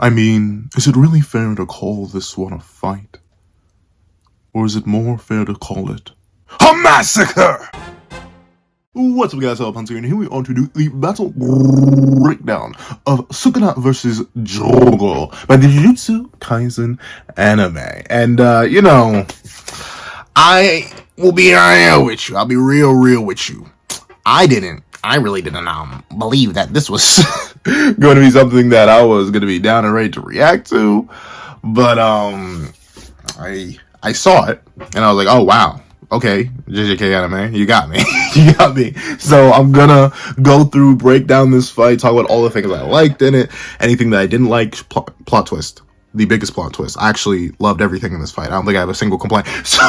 I mean, is it really fair to call this one a fight? Or is it more fair to call it a massacre? What's up guys, Hunter, and here we are to do the battle breakdown of Sukuna vs. Jogo by the Jujutsu Kaisen anime. And, I will be real with you. I'll be real with you. I really didn't believe that this was going to be something that I was going to be down and ready to react to. But, I saw it, and I was like, oh, wow. Okay, JJK anime, you got me. You got me. So I'm gonna go through, break down this fight, talk about all the things I liked in it, anything that I didn't like, plot twist. The biggest plot twist. I actually loved everything in this fight. I don't think I have a single complaint. So,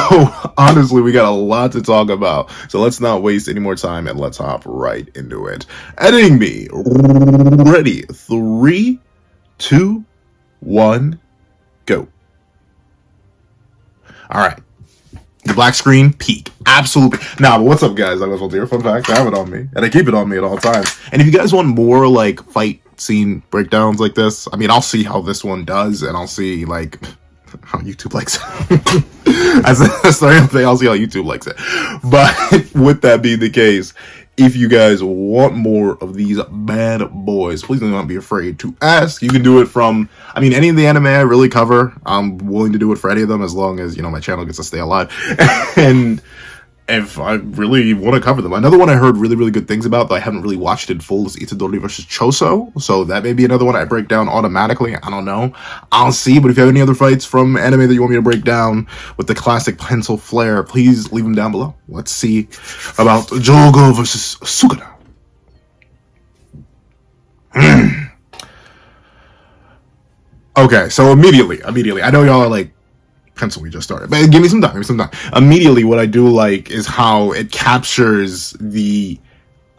honestly, we got a lot to talk about. So let's not waste any more time and let's hop right into it. Editing me. Ready. 3, 2, 1, go. Alright. The black screen, peak. Absolutely. Nah, but what's up, guys? I'm here. Fun fact, I have it on me. And I keep it on me at all times. And if you guys want more, like, fight scene breakdowns like this, I mean, I'll see how this one does, and I'll see, like, how YouTube likes it. As a starting thing, I'll see how YouTube likes it. But with that being the case, if you guys want more of these bad boys, please do not be afraid to ask. You can do it from, I mean, any of the anime I really cover. I'm willing to do it for any of them as long as, my channel gets to stay alive. And if I really want to cover them. Another one I heard really good things about, though I haven't really watched it in full, is Itadori versus Choso. So that may be another one I break down automatically. I don't know. I'll see. But if you have any other fights from anime that you want me to break down with the classic pencil flare, please leave them down below. Let's see about Jogo versus Sukuna. Okay, so immediately, I know y'all are like, pencil, we just started, but give me some time. Immediately, what I do like is how it captures the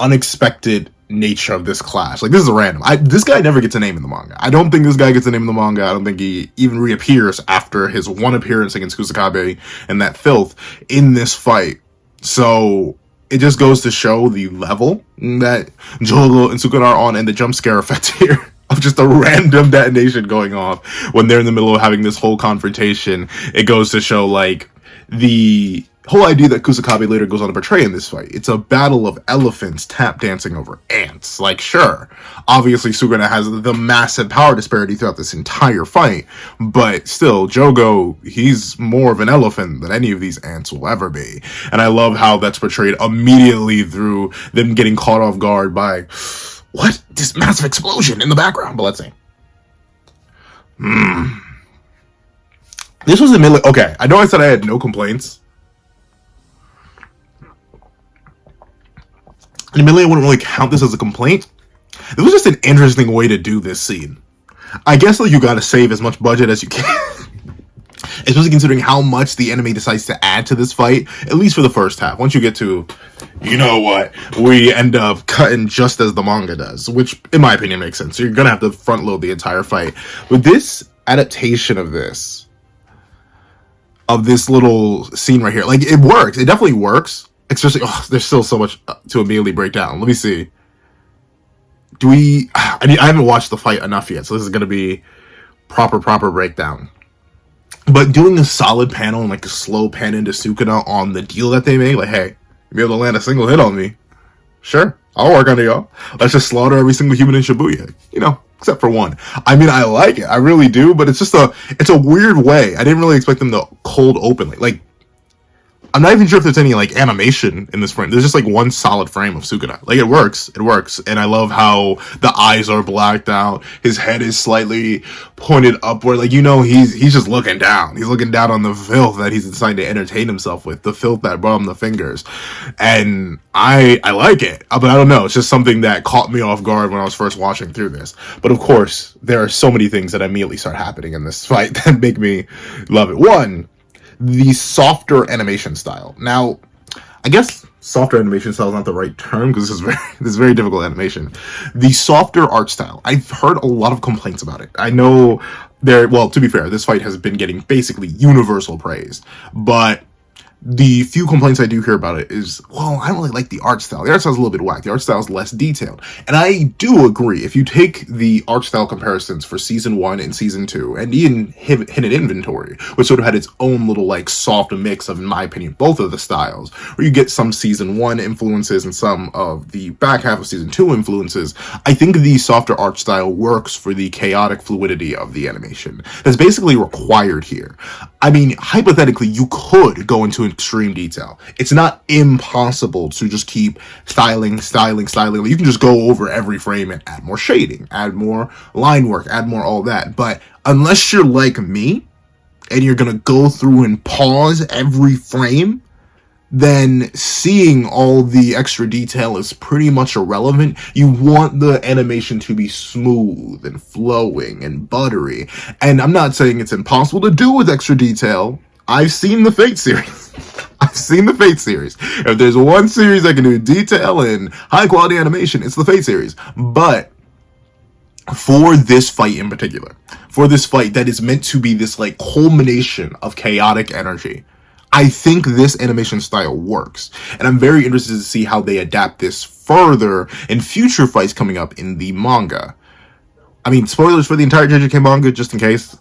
unexpected nature of this clash. Like, this is a random. This guy never gets a name in the manga. I don't think this guy gets a name in the manga. I don't think he even reappears after his one appearance against Kusakabe and that filth in this fight. So it just goes to show the level that Jogo and Sukuna are on, and the jump scare effect here of just a random detonation going off when they're in the middle of having this whole confrontation. It goes to show, like, the whole idea that Kusakabe later goes on to portray in this fight. It's a battle of elephants tap dancing over ants. Like, sure, obviously Sukuna has the massive power disparity throughout this entire fight, but still, Jogo, he's more of an elephant than any of these ants will ever be. And I love how that's portrayed immediately through them getting caught off guard by, what? This massive explosion in the background. But let's see. This was admittedly, okay, I know I said I had no complaints. Admittedly, I wouldn't really count this as a complaint. It was just an interesting way to do this scene. I guess, like, you gotta save as much budget as you can. Especially considering how much the anime decides to add to this fight, at least for the first half. Once you get to, you know what, we end up cutting just as the manga does, which, in my opinion, makes sense. So you're gonna have to front load the entire fight. With this adaptation of this little scene right here, like, it works. It definitely works. Especially, there's still so much to immediately break down. Let me see. I haven't watched the fight enough yet, so this is gonna be proper breakdown. But doing a solid panel and, like, a slow pan into Sukuna on the deal that they made, like, hey, you'll be able to land a single hit on me. Sure, I'll work on it, y'all. Let's just slaughter every single human in Shibuya. Except for one. I mean, I like it. I really do, but it's just it's a weird way. I didn't really expect them to cold openly. Like, I'm not even sure if there's any, like, animation in this frame. There's just, like, one solid frame of Sukuna. Like, it works. And I love how the eyes are blacked out. His head is slightly pointed upward. Like, he's just looking down. He's looking down on the filth that he's deciding to entertain himself with. The filth that brought him the fingers. And I like it. But I don't know. It's just something that caught me off guard when I was first watching through this. But, of course, there are so many things that immediately start happening in this fight that make me love it. One, the softer animation style. Now, I guess softer animation style is not the right term because this is very difficult animation. The softer art style. I've heard a lot of complaints about it. I know to be fair, this fight has been getting basically universal praise, but the few complaints I do hear about it is, well, I don't really like the art style. The art style's a little bit whack. The art style is less detailed. And I do agree. If you take the art style comparisons for season 1 and season 2, and even Hidden Inventory, which sort of had its own little, like, soft mix of, in my opinion, both of the styles, where you get some season 1 influences and some of the back half of season 2 influences, I think the softer art style works for the chaotic fluidity of the animation. That's basically required here. I mean, hypothetically, you could go into extreme detail. It's not impossible to just keep styling. You can just go over every frame and add more shading, add more line work, add more all that. But unless you're like me, and you're gonna go through and pause every frame, then seeing all the extra detail is pretty much irrelevant. You want the animation to be smooth and flowing and buttery. And I'm not saying it's impossible to do with extra detail. I've seen the Fate series. I've seen the Fate series. If there's one series that can do detail and high quality animation, it's the Fate series. But for this fight in particular, for this fight that is meant to be this like culmination of chaotic energy, I think this animation style works, and I'm very interested to see how they adapt this further in future fights coming up in the manga. I mean, spoilers for the entire JJK manga, just in case.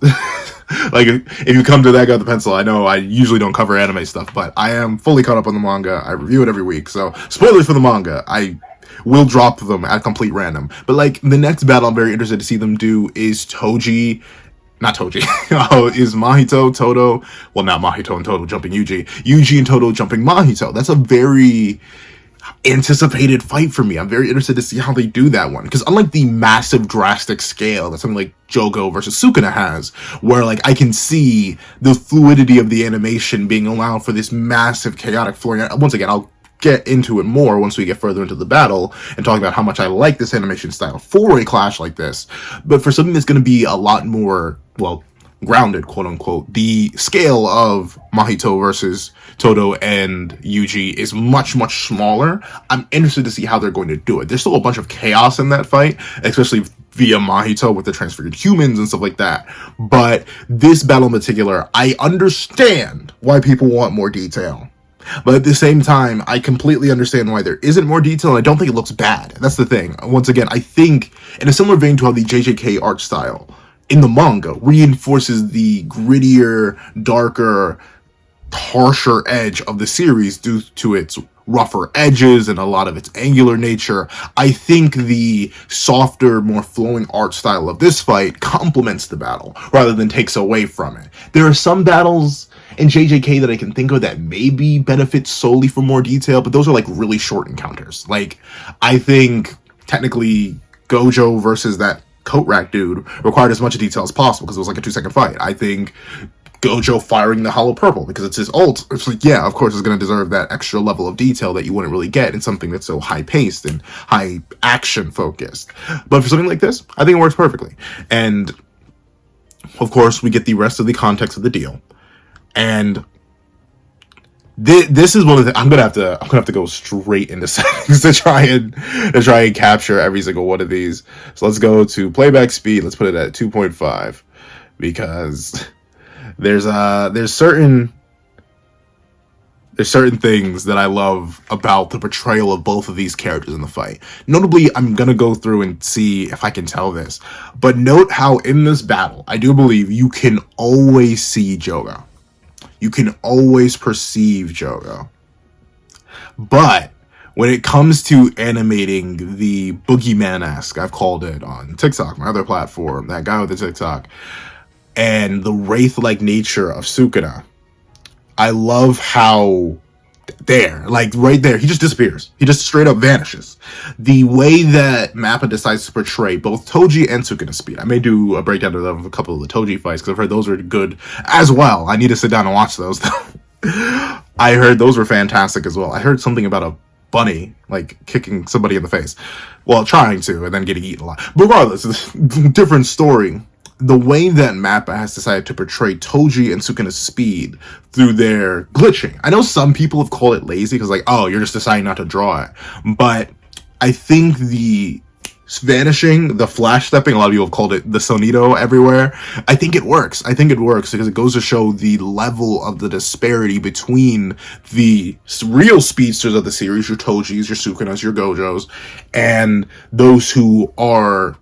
Like, if you come to that guy with the pencil, I know I usually don't cover anime stuff, but I am fully caught up on the manga. I review it every week, so spoilers for the manga. I will drop them at complete random. But, like, the next battle I'm very interested to see them do is not Toji, is Mahito, Todo, well, not Mahito and Todo jumping Yuji and Todo jumping Mahito. That's a very anticipated fight for me. I'm very interested to see how they do that one, because unlike the massive drastic scale that something like Jogo versus Sukuna has, where like I can see the fluidity of the animation being allowed for this massive chaotic flowing. Once again, I'll get into it more once we get further into the battle and talk about how much I like this animation style for a clash like this. But for something that's going to be a lot more, well, grounded, quote unquote, the scale of Mahito versus Todo and Yuji is much, much smaller. I'm interested to see how they're going to do it. There's still a bunch of chaos in that fight, especially via Mahito with the transfigured humans and stuff like that. But this battle in particular, I understand why people want more detail. But at the same time, I completely understand why there isn't more detail, and I don't think it looks bad. That's the thing. Once again, I think, in a similar vein to how the JJK art style in the manga reinforces the grittier, darker, harsher edge of the series due to its rougher edges and a lot of its angular nature, I think the softer, more flowing art style of this fight complements the battle rather than takes away from it. There are some battles in JJK that I can think of that maybe benefit solely from more detail, but those are like really short encounters. Like, I think technically Gojo versus that coat rack dude required as much detail as possible because it was like a 2-second fight. I think Gojo firing the hollow purple because it's his ult, it's like, yeah, of course it's going to deserve that extra level of detail that you wouldn't really get in something that's so high paced and high action focused. But for something like this, I think it works perfectly. And of course we get the rest of the context of the deal. And this is one of the I'm gonna have to go straight into settings to try and capture every single one of these. So let's go to playback speed. Let's put it at 2.5 because there's certain things that I love about the portrayal of both of these characters in the fight. Notably, I'm gonna go through and see if I can tell this, but note how in this battle, I do believe you can always see Jogo. You can always perceive Jogo. But when it comes to animating the boogeyman-esque, I've called it on TikTok, my other platform, that guy with the TikTok, and the wraith-like nature of Sukuna, I love how right there, he just disappears. He just straight up vanishes. The way that MAPPA decides to portray both Toji and Sukuna's speed. I may do a breakdown of a couple of the Toji fights, because I've heard those are good as well. I need to sit down and watch those, though. I heard those were fantastic as well. I heard something about a bunny, like, kicking somebody in the face. Well, trying to, and then getting eaten alive. But regardless, it's a different story. The way that MAPPA has decided to portray Toji and Sukuna's speed through their glitching. I know some people have called it lazy because, like, oh, you're just deciding not to draw it. But I think the vanishing, the flash stepping, a lot of people have called it the sonido everywhere. I think it works. I think it works because it goes to show the level of the disparity between the real speedsters of the series, your Tojis, your Sukunas, your Gojos, and those who are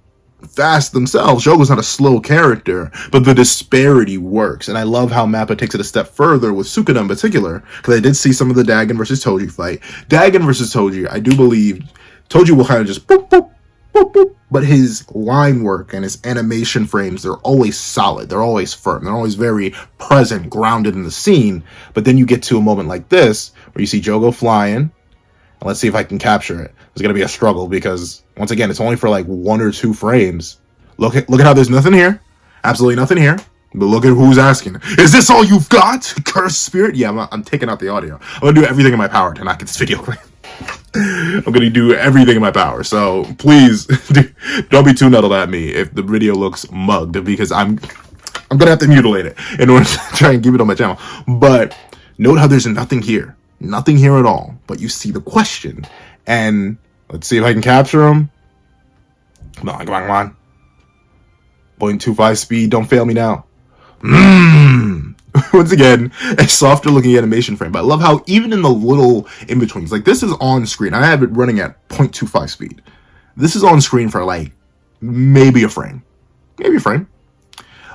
fast themselves. Jogo's not a slow character, but the disparity works. And I love how MAPPA takes it a step further with Sukuna in particular, because I did see some of the Dagon versus Toji fight. Dagon versus Toji, I do believe Toji will kind of just boop, boop, boop, boop. But his line work and his animation frames, they're always solid. They're always firm. They're always very present, grounded in the scene. But then you get to a moment like this, where you see Jogo flying. And let's see if I can capture it. It's going to be a struggle because, once again, it's only for like 1 or 2 frames. Look at how there's nothing here. Absolutely nothing here. But look at who's asking. Is this all you've got? Cursed spirit? Yeah, I'm taking out the audio. I'm going to do everything in my power to not get this video clean. I'm going to do everything in my power. So please don't be too nuddled at me if the video looks mugged, because I'm going to have to mutilate it in order to try and keep it on my channel. But note how there's nothing here. Nothing here at all. But you see the question. And let's see if I can capture him. Come on, come on, come on. 0.25 speed. Don't fail me now. Once again, a softer looking animation frame. But I love how even in the little in-betweens, like this is on screen. I have it running at 0.25 speed. This is on screen for like maybe a frame. Maybe a frame.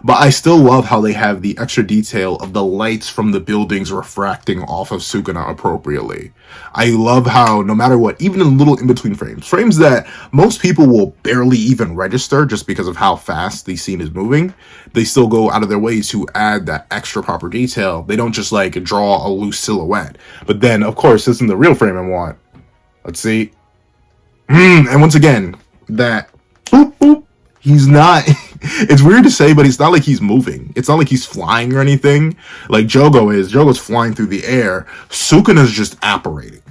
But I still love how they have the extra detail of the lights from the buildings refracting off of Sukuna appropriately. I love how, no matter what, even in little in-between frames that most people will barely even register just because of how fast the scene is moving, they still go out of their way to add that extra proper detail. They don't just like draw a loose silhouette. But then, of course, this is the real frame I want. Let's see. And once again, that boop, boop, he's not... It's weird to say, but it's not like he's moving. It's not like he's flying or anything like Jogo is. Jogo's flying through the air. Sukuna's just apparating.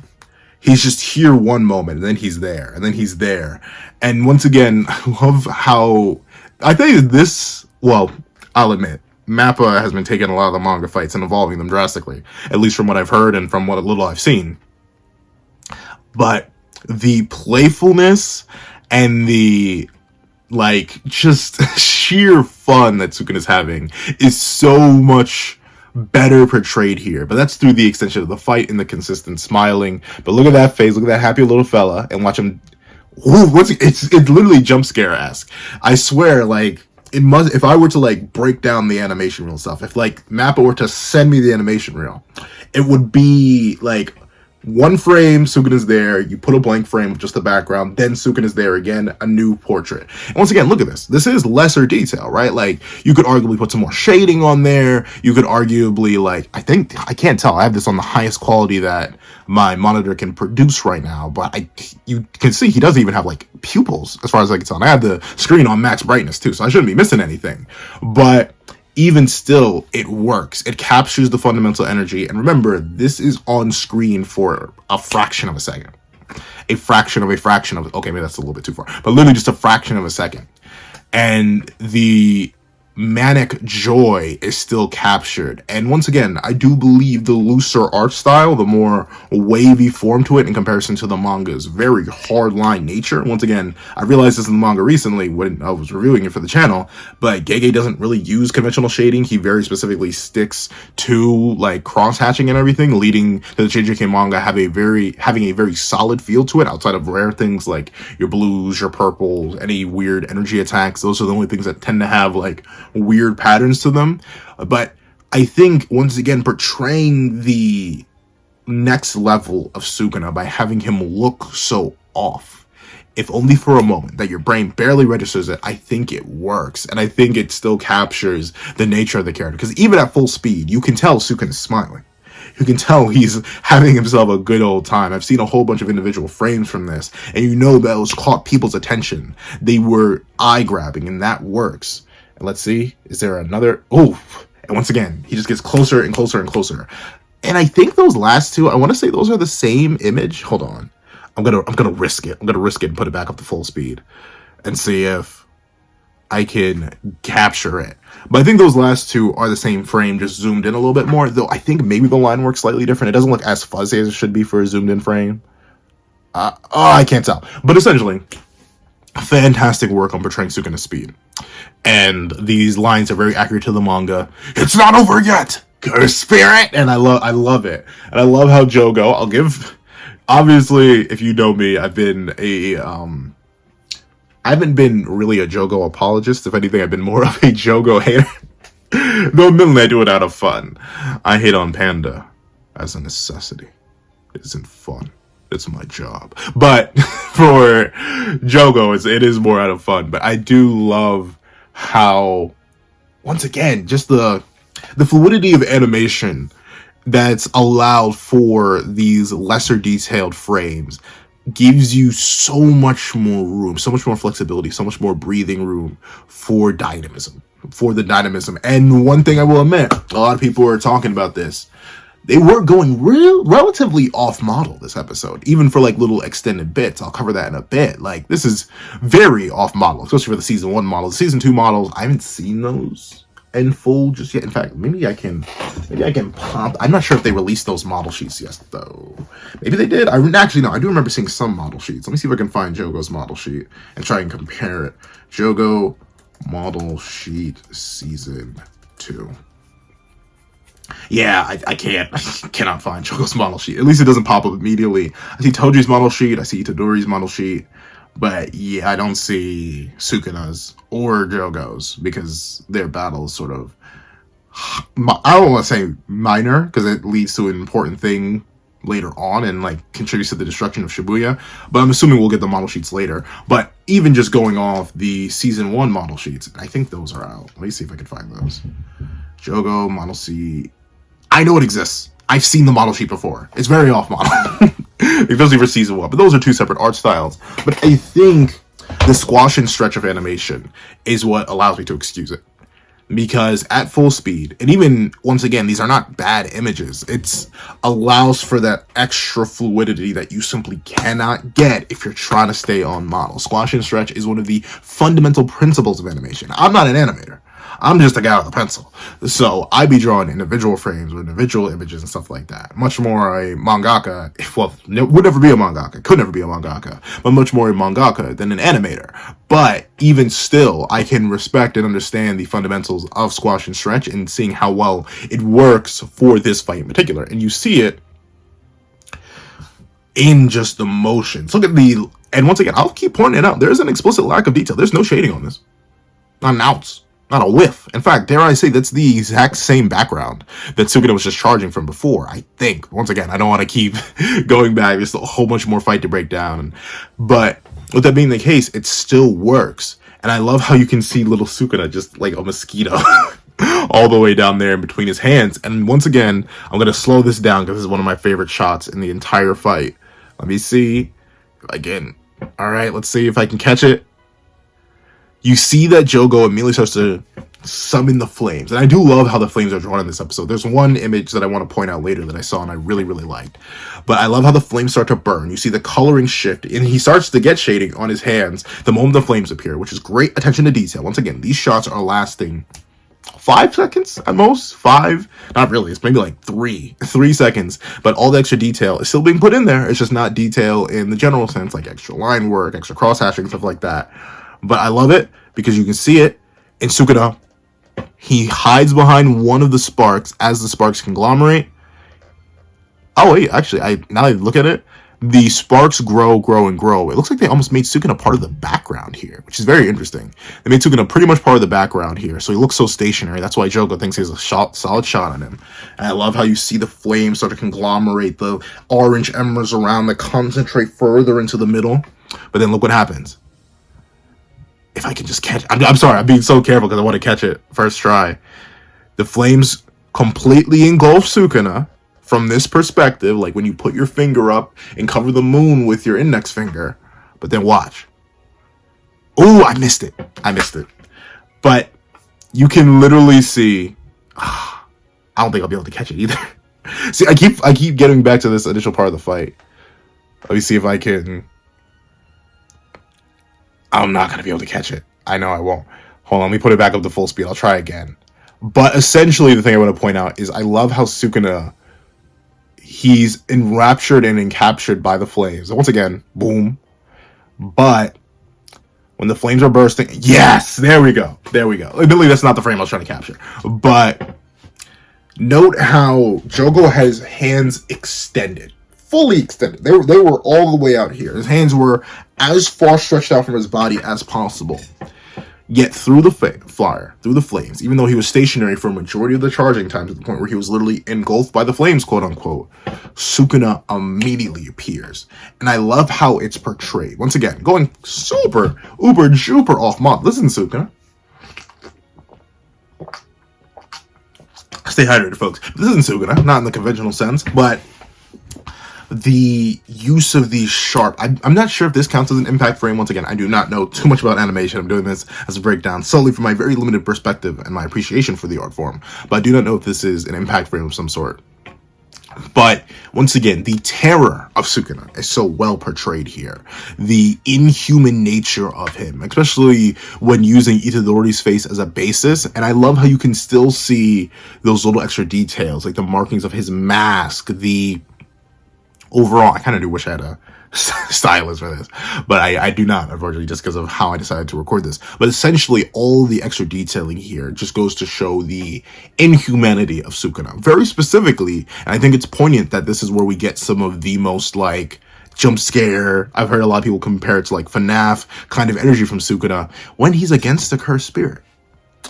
He's just here one moment, and then he's there, and then he's there. And once again, I love how... I think this... Well, I'll admit, MAPPA has been taking a lot of the manga fights and evolving them drastically. At least from what I've heard and from what little I've seen. But the playfulness and the... like, just sheer fun that Sukuna's having is so much better portrayed here. But that's through the extension of the fight and the consistent smiling. But look at that face, look at that happy little fella, and watch him. Ooh, it's literally jump scare-esque. I swear, like, it must. If I were to like break down the animation reel stuff, if like MAPPA were to send me the animation reel, it would be like 1 frame, Sukuna's there, you put a blank frame of just the background, then Sukuna's there again, a new portrait. And once again, look at this. This is lesser detail, right? Like, you could arguably put some more shading on there. You could arguably, like, I can't tell. I have this on the highest quality that my monitor can produce right now, but you can see he doesn't even have, like, pupils, as far as I can tell. And I have the screen on max brightness, too, so I shouldn't be missing anything. But even still, it works. It captures the fundamental energy. And remember, this is on screen for a fraction of a second. A fraction of, okay, maybe that's a little bit too far. But literally just a fraction of a second. And the manic joy is still captured. And once again, I do believe the looser art style, the more wavy form to it in comparison to the manga's very hard line nature. Once again, I realized this in the manga recently when I was reviewing it for the channel, but Gege doesn't really use conventional shading. He very specifically sticks to like cross hatching and everything, leading to the JJK manga having a very solid feel to it outside of rare things like your blues, your purples, any weird energy attacks. Those are the only things that tend to have like weird patterns to them. But I think once again portraying the next level of Sukuna by having him look so off, if only for a moment, that your brain barely registers it, I think it works. And I think it still captures the nature of the character, because even at full speed you can tell Sukuna's smiling. You can tell he's having himself a good old time. I've seen a whole bunch of individual frames from this, and you know that was caught people's attention. They were eye-grabbing, and that works. And let's see, is there another? Oh, and once again, he just gets closer and closer and closer. And I think those last two, I want to say those are the same image. Hold on, I'm gonna risk it. I'm gonna risk it and put it back up to full speed, and see if I can capture it. But I think those last two are the same frame, just zoomed in a little bit more. Though I think maybe the line works slightly different. It doesn't look as fuzzy as it should be for a zoomed in frame. I can't tell. But essentially, fantastic work on portraying Sukuna's speed. And these lines are very accurate to the manga. It's not over yet, curse spirit, and I love it, and I love how Jogo. I'll give. Obviously, if you know me, I've been a I haven't been really a Jogo apologist. If anything, I've been more of a Jogo hater. Though admittedly, I do it out of fun. I hate on Panda as a necessity. It isn't fun. It's my job. But for Jogo, it is more out of fun. But I do love how, once again, just the fluidity of animation that's allowed for these lesser detailed frames gives you so much more room, so much more flexibility, so much more breathing room for dynamism, And one thing I will admit, a lot of people are talking about this. They were going relatively off model this episode, even for like little extended bits. I'll cover that in a bit. Like, this is very off model, especially for the season 1 models. The season 2 models, I haven't seen those in full just yet. In fact, maybe I can pop. I'm not sure if they released those model sheets yet, though. Maybe they did. Actually, no, I do remember seeing some model sheets. Let me see if I can find Jogo's model sheet and try and compare it. Jogo model sheet season 2. Yeah, I cannot find Jogo's model sheet. At least it doesn't pop up immediately. I see Toji's model sheet, I see Itadori's model sheet, but yeah, I don't see Sukuna's or Jogo's because their battle is sort of, I don't want to say minor because it leads to an important thing later on and like contributes to the destruction of Shibuya, but I'm assuming we'll get the model sheets later. But even just going off the season 1 model sheets, I think those are out. Let me see if I can find those. Jogo model sheet. I know it exists. I've seen the model sheet before. It's very off model, especially for season 1. But those are two separate art styles. But I think the squash and stretch of animation is what allows me to excuse it. Because at full speed, and even, once again, these are not bad images. It allows for that extra fluidity that you simply cannot get if you're trying to stay on model. Squash and stretch is one of the fundamental principles of animation. I'm not an animator. I'm just a guy with a pencil. So I be drawing individual frames or individual images and stuff like that. Much more a mangaka, well, would never be a mangaka, could never be a mangaka, but much more a mangaka than an animator. But even still, I can respect and understand the fundamentals of squash and stretch and seeing how well it works for this fight in particular. And you see it in just the motions. Look at and once again, I'll keep pointing it out. There's an explicit lack of detail. There's no shading on this. Not an ounce. Not a whiff. In fact, dare I say, that's the exact same background that Sukuna was just charging from before, I think. Once again, I don't want to keep going back. There's a whole bunch more fight to break down. But with that being the case, it still works. And I love how you can see little Sukuna just like a mosquito all the way down there in between his hands. And once again, I'm going to slow this down because this is one of my favorite shots in the entire fight. Let me see. Again. All right, let's see if I can catch it. You see that Jogo immediately starts to summon the flames. And I do love how the flames are drawn in this episode. There's one image that I want to point out later that I saw and I really, really liked. But I love how the flames start to burn. You see the coloring shift, and he starts to get shading on his hands the moment the flames appear, which is great attention to detail. Once again, these shots are lasting 5 seconds at most. 5, not really, it's maybe like 3 seconds, but all the extra detail is still being put in there. It's just not detail in the general sense, like extra line work, extra cross hashing, stuff like that. But I love it because you can see it in Sukuna. He hides behind one of the sparks as the sparks conglomerate. Oh wait, actually, now that I look at it, the sparks grow and grow. It looks like they almost made Sukuna part of the background here, which is very interesting. They made Sukuna pretty much part of the background here, so he looks so stationary. That's why Jogo thinks he has a solid shot on him. And I love how you see the flames start to conglomerate, the orange embers around that concentrate further into the middle. But then look what happens. If I can just catch it. I'm sorry, I'm being so careful because I want to catch it first try. The flames completely engulf Sukuna from this perspective, like when you put your finger up and cover the moon with your index finger. But then watch. Ooh, I missed it. But you can literally see. I don't think I'll be able to catch it either. See, I keep getting back to this initial part of the fight. Let me see if I can. I'm not going to be able to catch it. I know I won't. Hold on, let me put it back up to full speed. I'll try again. But essentially, the thing I want to point out is I love how Sukuna, he's enraptured and encaptured by the flames. Once again, boom. But when the flames are bursting. Yes, there we go. There we go. Admittedly, that's not the frame I was trying to capture. But note how Jogo has hands extended. Fully extended. They were all the way out here. His hands were as far stretched out from his body as possible. Yet through the flyer, through the flames, even though he was stationary for a majority of the charging time to the point where he was literally engulfed by the flames, quote unquote, Sukuna immediately appears. And I love how it's portrayed. Once again, going super, uber, juper off mod. Listen, Sukuna. Stay hydrated, folks. This isn't Sukuna, not in the conventional sense, but the use of these sharp... I'm not sure if this counts as an impact frame. Once again, I do not know too much about animation. I'm doing this as a breakdown solely from my very limited perspective and my appreciation for the art form. But I do not know if this is an impact frame of some sort. But once again, the terror of Sukuna is so well portrayed here. The inhuman nature of him, especially when using Itadori's face as a basis. And I love how you can still see those little extra details, like the markings of his mask, the... Overall, I kind of do wish I had a stylist for this, but I do not, unfortunately, just because of how I decided to record this. But essentially, all the extra detailing here just goes to show the inhumanity of Sukuna. Very specifically, and I think it's poignant that this is where we get some of the most, like, jump scare. I've heard a lot of people compare it to, like, FNAF kind of energy from Sukuna when he's against the cursed spirit.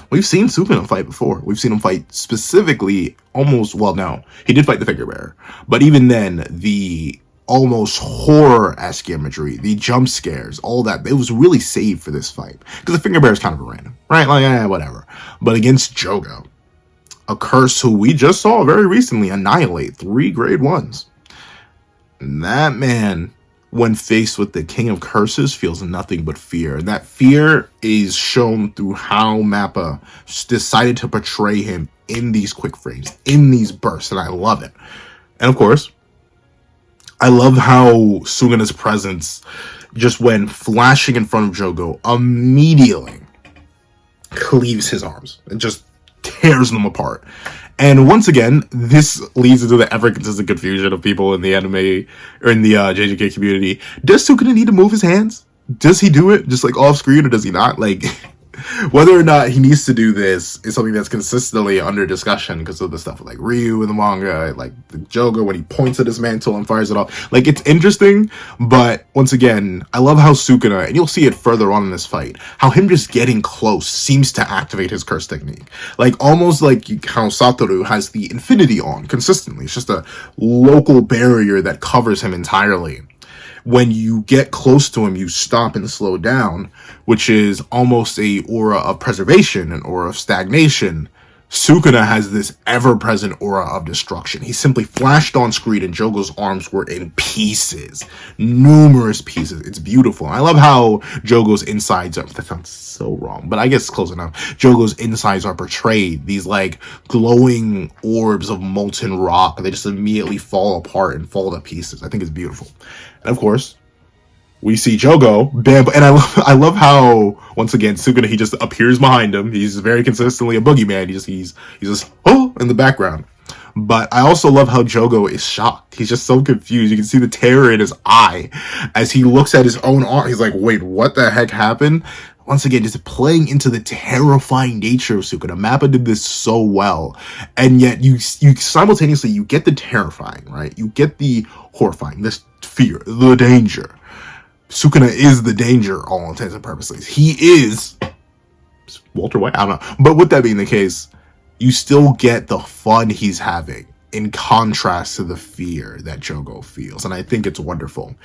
We've seen Sukuna fight before. We've seen him fight specifically almost, well, no, he did fight the figure bearer. But even then, the almost horror-esque imagery, the jump scares, all that, it was really saved for this fight. Because the figure bearer is kind of a random, right? Like, whatever. But against Jogo, a curse who we just saw very recently annihilate 3 grade 1s. And that man, when faced with the King of Curses, feels nothing but fear. And that fear is shown through how MAPPA decided to portray him in these quick frames, in these bursts, and I love it. And of course, I love how Sukuna's presence, just when flashing in front of Jogo, immediately cleaves his arms. It just tears them apart. And once again, this leads into the ever-consistent confusion of people in the anime, or in the JJK community. Does Sukuna need to move his hands? Does he do it just, like, off-screen, or does he not? Like, whether or not he needs to do this is something that's consistently under discussion because of the stuff with, like, Ryu in the manga, like, the Jogo when he points at his mantle and fires it off. Like, it's interesting, but once again, I love how Sukuna, and you'll see it further on in this fight, how him just getting close seems to activate his curse technique. Like, almost like how Satoru has the infinity on consistently. It's just a local barrier that covers him entirely. When you get close to him, you stop and slow down, which is almost a aura of preservation, an aura of stagnation. Sukuna has this ever-present aura of destruction. He simply flashed on screen and Jogo's arms were in pieces. Numerous pieces. It's beautiful. I love how Jogo's insides are... That sounds so wrong, but I guess close enough. Jogo's insides are portrayed. These, like, glowing orbs of molten rock. They just immediately fall apart and fall to pieces. I think it's beautiful. And of course, we see Jogo, bam, and I love how, once again, Sukuna, he just appears behind him. He's very consistently a boogeyman. He's just, oh, in the background. But I also love how Jogo is shocked. He's just so confused. You can see the terror in his eye as he looks at his own arm. He's like, wait, what the heck happened? Once again, just playing into the terrifying nature of Sukuna. MAPPA did this so well. And yet, you simultaneously, you get the terrifying, right? You get the horrifying, this fear, the danger. Sukuna is the danger, all intents and purposes. He is Walter White, I don't know. But with that being the case, you still get the fun he's having in contrast to the fear that Jogo feels. And I think it's wonderful.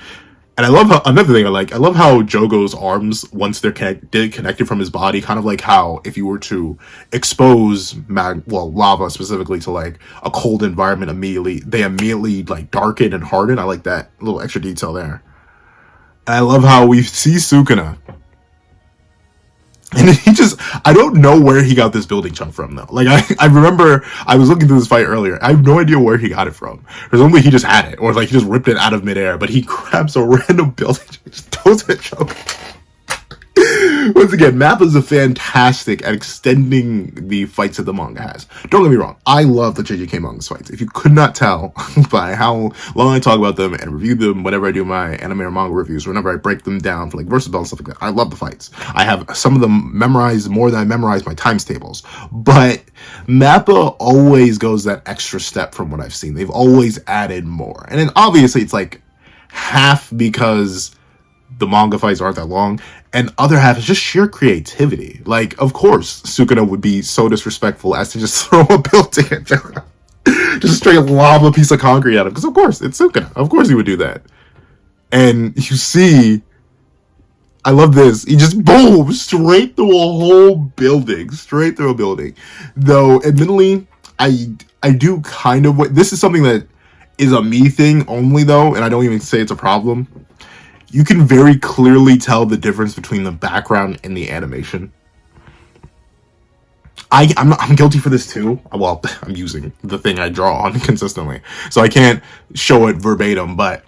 And I love how, another thing I love how Jogo's arms, once they're connected from his body, kind of like how if you were to expose lava specifically to like a cold environment they immediately like darken and harden. I like that little extra detail there. And I love how we see Sukuna. And he just, I don't know where he got this building chunk from, though. Like, I remember, I was looking through this fight earlier. I have no idea where he got it from. Presumably he just had it, or like he just ripped it out of midair, but he grabs a random building and just throws it at Jogo. Once again, MAPPA is a fantastic at extending the fights that the manga has. Don't get me wrong, I love the JJK manga's fights. If you could not tell by how long I talk about them and review them whenever I do my anime or manga reviews, whenever I break them down for like versus belt and stuff like that, I love the fights. I have some of them memorized more than I memorized my times tables. But MAPPA always goes that extra step from what I've seen. They've always added more. And then obviously it's like half because the manga fights aren't that long, and other half is just sheer creativity. Like, of course, Sukuna would be so disrespectful as to just throw a building at Jogo. Just straight lava piece of concrete at him, because of course, it's Sukuna. Of course he would do that. And you see, I love this, he just boom, straight through a whole building. Straight through a building. Though, admittedly, I do kind of, this is something that is a me thing only though, and I don't even say it's a problem. You can very clearly tell the difference between the background and the animation. I'm guilty for this too. Well, I'm using the thing I draw on consistently, so I can't show it verbatim, but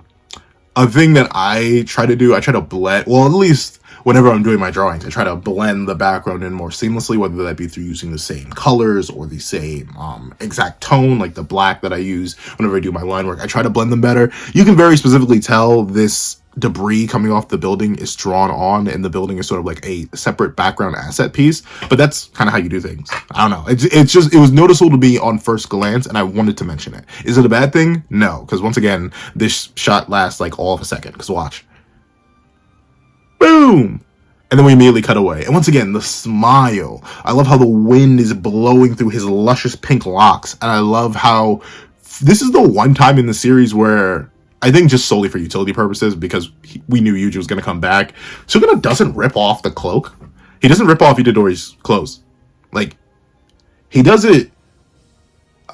a thing that I try to do, I try to blend, well, at least whenever I'm doing my drawings, I try to blend the background in more seamlessly, whether that be through using the same colors or the same exact tone, like the black that I use whenever I do my line work. I try to blend them better. You can very specifically tell this debris coming off the building is drawn on, and the building is sort of like a separate background asset piece, but that's kind of how you do things. I don't know, it's just, it was noticeable to me on first glance, and I wanted to mention it. Is it a bad thing? No, because once again, this shot lasts like all of a second, because watch, boom, and then we immediately cut away, and once again, the smile. I love how the wind is blowing through his luscious pink locks, and I love how this is the one time in the series where, I think just solely for utility purposes, because we knew Yuji was going to come back, Sukuna doesn't rip off the cloak. He doesn't rip off Itadori's clothes. Like, he does it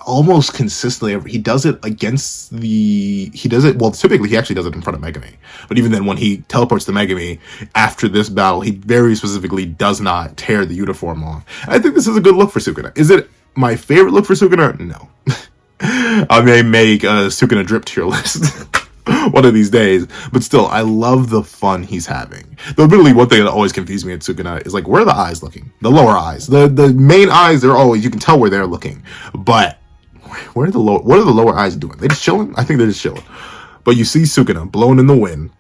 almost consistently. He does it against the... He does it... Well, typically he actually does it in front of Megumi. But even then, when he teleports to Megumi, after this battle, he very specifically does not tear the uniform off. I think this is a good look for Sukuna. Is it my favorite look for Sukuna? No. I may make a Sukuna drip tier list one of these days, but still, I love the fun he's having. Though, really, one thing that always confused me at Sukuna is like, where are the eyes looking? The lower eyes, the main eyes, they're always, you can tell where they're looking, but where are the lower? What are the lower eyes doing? They just chilling? I think they're just chilling. But you see Sukuna blown in the wind.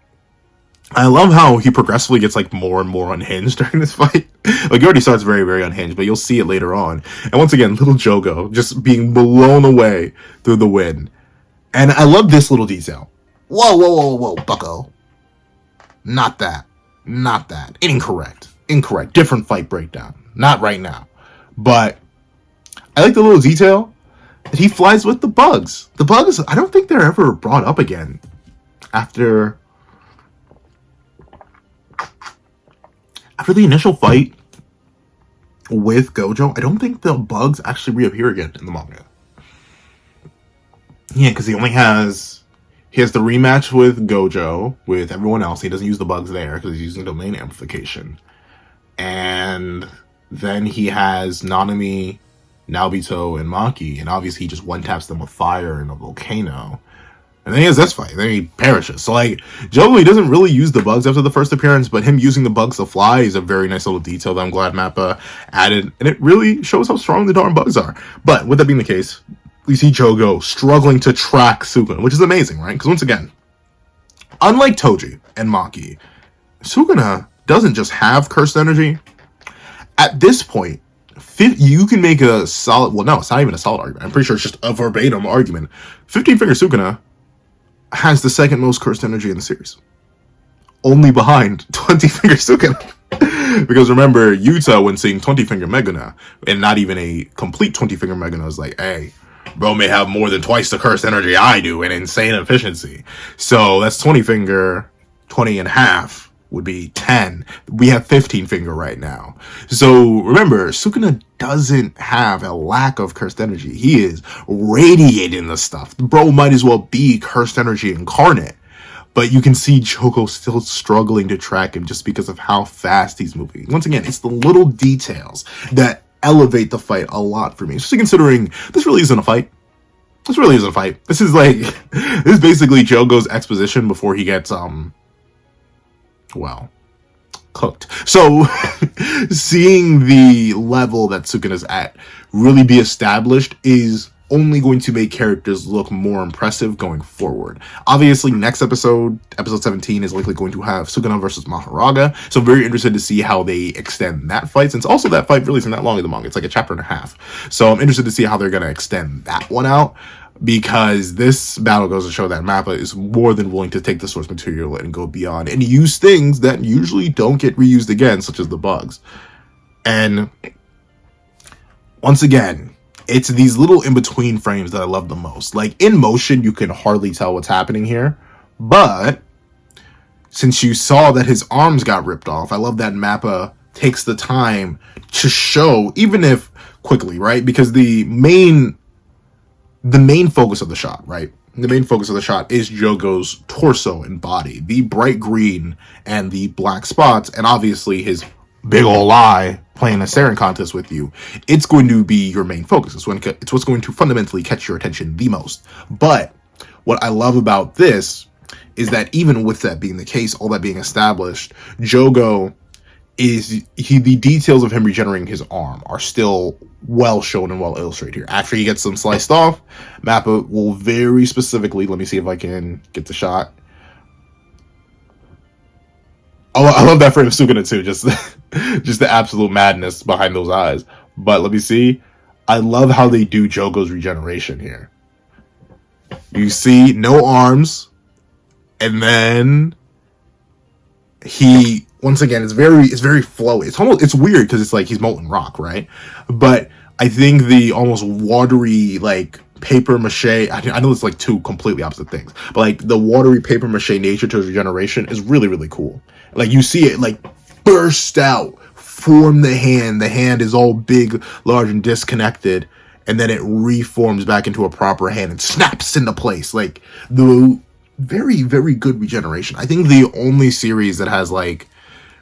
I love how he progressively gets like more and more unhinged during this fight. Like, he already starts very, very unhinged, but you'll see it later on. And once again, little Jogo just being blown away through the wind. And I love this little detail. Whoa, whoa, whoa, whoa, bucko. Not that. Not that. Incorrect. Incorrect. Different fight breakdown. Not right now. But I like the little detail that he flies with the bugs. The bugs, I don't think they're ever brought up again after the initial fight with Gojo. I don't think the bugs actually reappear again in the manga. Yeah, because he has the rematch with Gojo with everyone else. He doesn't use the bugs there because he's using domain amplification. And then he has Nanami, Naobito, and Maki, and obviously he just one-taps them with fire in a volcano. And then he has this fight, and then he perishes. So, like, Jogo, he doesn't really use the bugs after the first appearance, but him using the bugs to fly is a very nice little detail that I'm glad MAPPA added, and it really shows how strong the darn bugs are. But, with that being the case, we see Jogo struggling to track Sukuna, which is amazing, right? Because, once again, unlike Toji and Maki, Sukuna doesn't just have cursed energy. At this point, you can make a solid, well, no, it's not even a solid argument. I'm pretty sure it's just a verbatim argument. 15-finger Sukuna has the second most cursed energy in the series, only behind 20-finger Sukuna. Because remember, Yuta, when seeing 20-finger Meguna, and not even a complete 20-finger Meguna, is like, hey, bro may have more than twice the cursed energy I do in insane efficiency. So that's 20-finger, 20 and a half would be 10. We have 15-finger right now. So remember, Sukuna doesn't have a lack of cursed energy. He is radiating the stuff. The bro might as well be cursed energy incarnate. But you can see Jogo still struggling to track him just because of how fast he's moving. Once again, it's the little details that elevate the fight a lot for me. Especially considering this really isn't a fight. This really isn't a fight. This is like, this is basically Jogo's exposition before he gets, well, cooked. So seeing the level that Sukuna's at really be established is only going to make characters look more impressive going forward. Obviously, next episode 17, is likely going to have Sukuna versus Maharaga, so I'm very interested to see how they extend that fight, since also that fight really isn't that long in the manga. It's like a chapter and a half. So I'm interested to see how they're going to extend that one out, because this battle goes to show that MAPPA is more than willing to take the source material and go beyond and use things that usually don't get reused again, such as the bugs. And once again, it's these little in-between frames that I love the most. Like, in motion, you can hardly tell what's happening here, but since you saw that his arms got ripped off, I love that MAPPA takes the time to show, even if quickly, right? Because the main focus of the shot, right? The main focus of the shot is Jogo's torso and body, the bright green and the black spots, and obviously his big ol' eye playing a staring contest with you. It's going to be your main focus. It's what's going to fundamentally catch your attention the most. But what I love about this is that even with that being the case, all that being established, Jogo the details of him regenerating his arm are still well shown and well illustrated here. After he gets them sliced off, MAPPA will very specifically, let me see if I can get the shot. Oh, I love that frame of Sukuna too, just the absolute madness behind those eyes. But let me see. I love how they do Jogo's regeneration here. You see no arms, and then he, once again, it's very flowy. It's weird because it's like he's molten rock, right? But I think the almost watery, like, paper mache, I know it's like two completely opposite things, but like the watery paper mache nature to his regeneration is really, really cool. Like, you see it like burst out, form the hand is all big, large, and disconnected, and then it reforms back into a proper hand and snaps into place. Like, the very, very good regeneration. I think the only series that has like